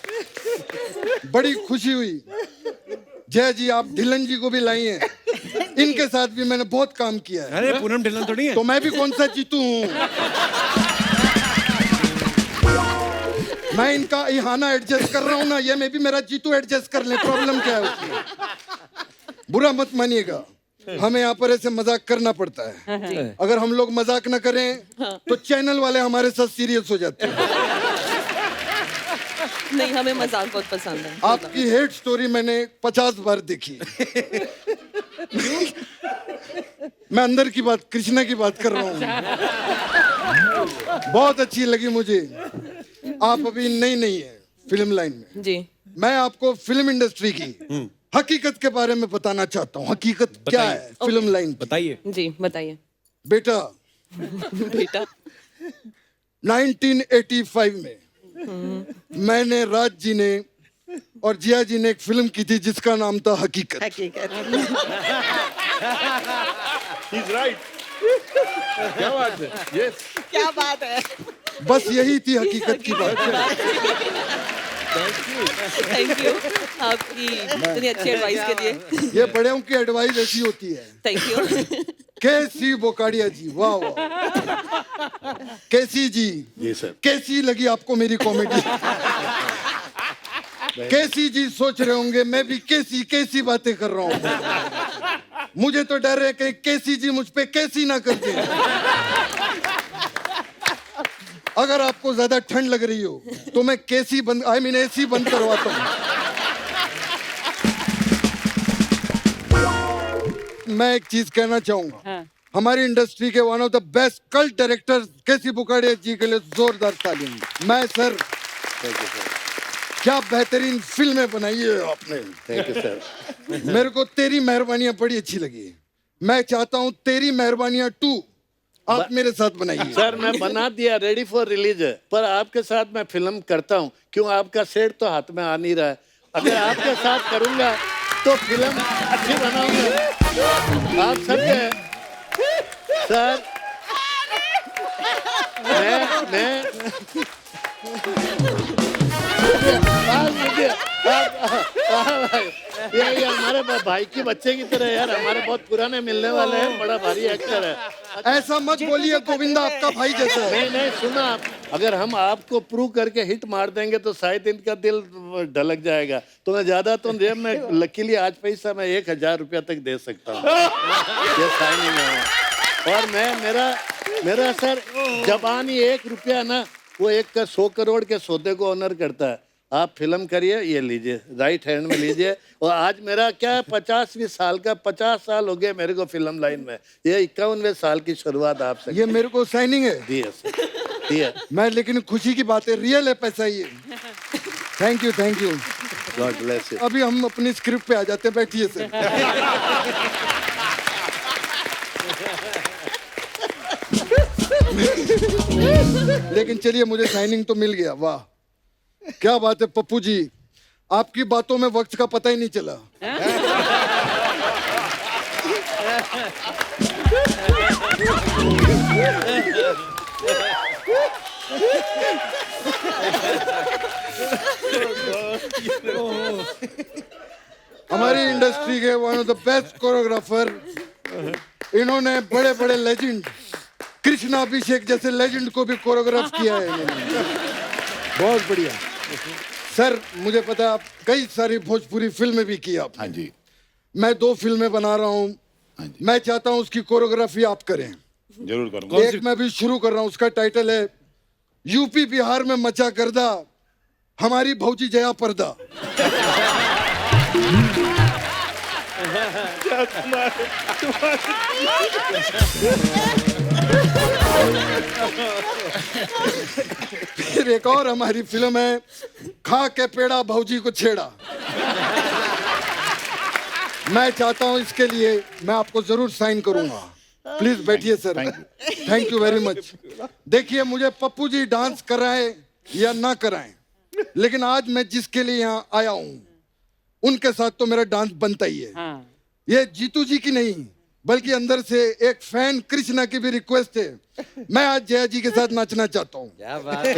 बड़ी खुशी हुई जय जी आप ढिल्लन जी को भी लाई हैं। इनके साथ भी मैंने बहुत काम किया है। अरे पूनम ढिल्लन थोड़ी है। तो मैं भी कौन सा जीतू हूँ। मैं इनका इहाना एडजस्ट कर रहा हूँ ना, ये मैं भी मेरा जीतू एडजस्ट कर ले। प्रॉब्लम क्या है उसमें? बुरा मत मानिएगा, हमें यहाँ पर ऐसे मजाक करना पड़ता है। अगर हम लोग मजाक ना करें तो चैनल वाले हमारे साथ सीरियस हो जाते हैं। नहीं, हमें मजाक बहुत पसंद है। आपकी हेट स्टोरी मैंने 50 बार देखी। मैं अंदर की बात, कृष्णा की बात कर रहा हूँ। बहुत अच्छी लगी मुझे। आप अभी नई है फिल्म लाइन में जी। मैं आपको फिल्म इंडस्ट्री की हकीकत के बारे में बताना चाहता हूँ। हकीकत क्या है फिल्म लाइन? बताइए। जी बताइए। बेटा बेटा 1985 में मैंने, राज जी ने और जिया जी ने एक फिल्म की थी जिसका नाम था हकीकत। He's right. क्या बात है? Yes. क्या बात है। बस यही थी हकीकत की बात। थैंक यू आपकी इतनी अच्छी एडवाइस के लिए। ये बड़ों की एडवाइस ऐसी होती है। Thank you. कैसी बोकाड़िया जी, वाह वाह। कैसी जी? जी सर। कैसी लगी आपको मेरी कॉमेडी? कैसी जी सोच रहे होंगे मैं भी कैसी बातें कर रहा हूँ। मुझे तो डर है कि कैसी जी मुझ पे कैसी ना कर दे। अगर आपको ज्यादा ठंड लग रही हो तो मैं कैसी बंद, आई मीन एसी बंद करवाता हूँ। मैं एक चीज कहना चाहूंगा, हमारी इंडस्ट्री के one of the best cult director कैसी बुकाड़िया जी के लिए जोरदार तालियां। मैं सर क्या बेहतरीन फिल्में बनाई है आपने। Thank you sir. मेरे को तेरी मेहरबानियां बड़ी अच्छी लगी। मैं चाहता हूं तेरी मेहरबानियां 2 आप मेरे साथ बनाइए। सर मैं बना दिया, रेडी फॉर रिलीज है, पर आपके साथ मैं फिल्म करता हूँ क्यों? आपका सेट तो हाथ में आ नहीं रहा है। अगर आपके साथ करूंगा तो फिल्म अच्छी बनाऊंगा। आप सबके सर मैं ये हमारे भाई के बच्चे की तरह यार, हमारे बहुत पुराने मिलने वाले हैं। बड़ा भारी एक्टर है। ऐसा मत बोलिए, गोविंदा आपका भाई जैसा है। नहीं सुना आप अगर हम आपको प्रूव करके हिट मार देंगे तो शायद इनका दिल ढलक जाएगा। तो मैं ज्यादा तो नहीं, मैं लकीली आज पैसा मैं 1000 रुपया तक दे सकता हूँ। ये साइनिंग है। और मेरा सर जबान ही 1 रुपया ना, वो 100 करोड़ के सौदे को ऑनर करता है। आप फिल्म करिए, ये लीजिए, राइट हैंड में लीजिए। और आज मेरा क्या 50वीं साल का, 50 साल हो गए मेरे को फिल्म लाइन में। ये 51वें साल की शुरुआत आपसे। ये मेरे को साइनिंग है दिए सर, दिए। मैं, लेकिन खुशी की बात है, रियल है पैसा ये। Thank you, thank you, God bless you. अभी हम अपनी स्क्रिप्ट पे आ जाते हैं, बैठिए सर। लेकिन चलिए, मुझे साइनिंग तो मिल गया। वाह, क्या बात है पप्पू जी, आपकी बातों में वक्त का पता ही नहीं चला। हमारी इंडस्ट्री के one of the best choreographer, इन्होंने बड़े बड़े लेजेंड, कृष्णा अभिषेक जैसे लेजेंड को भी कोरियोग्राफ किया है इन्होंने। बहुत बढ़िया सर। मुझे पता है आप कई सारी भोजपुरी फिल्में भी की आप। हाँ जी। मैं 2 फिल्में बना रहा हूँ। मैं चाहता हूँ उसकी कोरियोग्राफी आप करें। जरूर करूँगा। एक मैं भी शुरू कर रहा हूँ, उसका टाइटल है यूपी बिहार में मचा गर्दा, हमारी भौजी जया पर्दा। फिर एक और हमारी फिल्म है खा के पेड़ा भौजी को छेड़ा। मैं चाहता हूं इसके लिए मैं आपको जरूर साइन करूंगा। प्लीज बैठिए sir. Thank you very much. देखिए, मुझे पप्पू जी डांस कराए या ना कराएं, लेकिन आज मैं जिसके लिए यहाँ आया हूँ उनके साथ तो मेरा डांस बनता ही है। ये जीतू जी की नहीं, बल्कि अंदर से एक फैन कृष्णा की भी रिक्वेस्ट है। मैं आज जया जी के साथ नाचना चाहता हूँ। क्या बात है।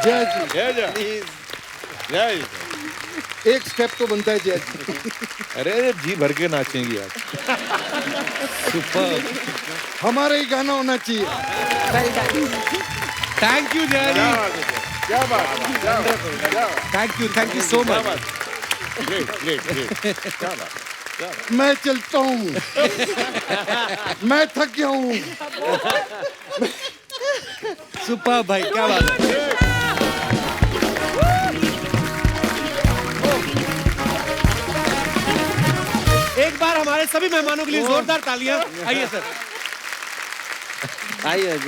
जया जी, जय। एक स्टेप तो बनता है जया जी। अरे जी भर के नाचेंगी आप। सुपर, हमारा ही गाना होना चाहिए। थैंक यू जया जी, क्या बात। Thank you so much. क्या बात। मैं चलता हूँ, मैं थक गया हूँ। सुपर भाई, क्या बात है। एक बार हमारे सभी मेहमानों के लिए जोरदार तालियां। आइए सर। आइए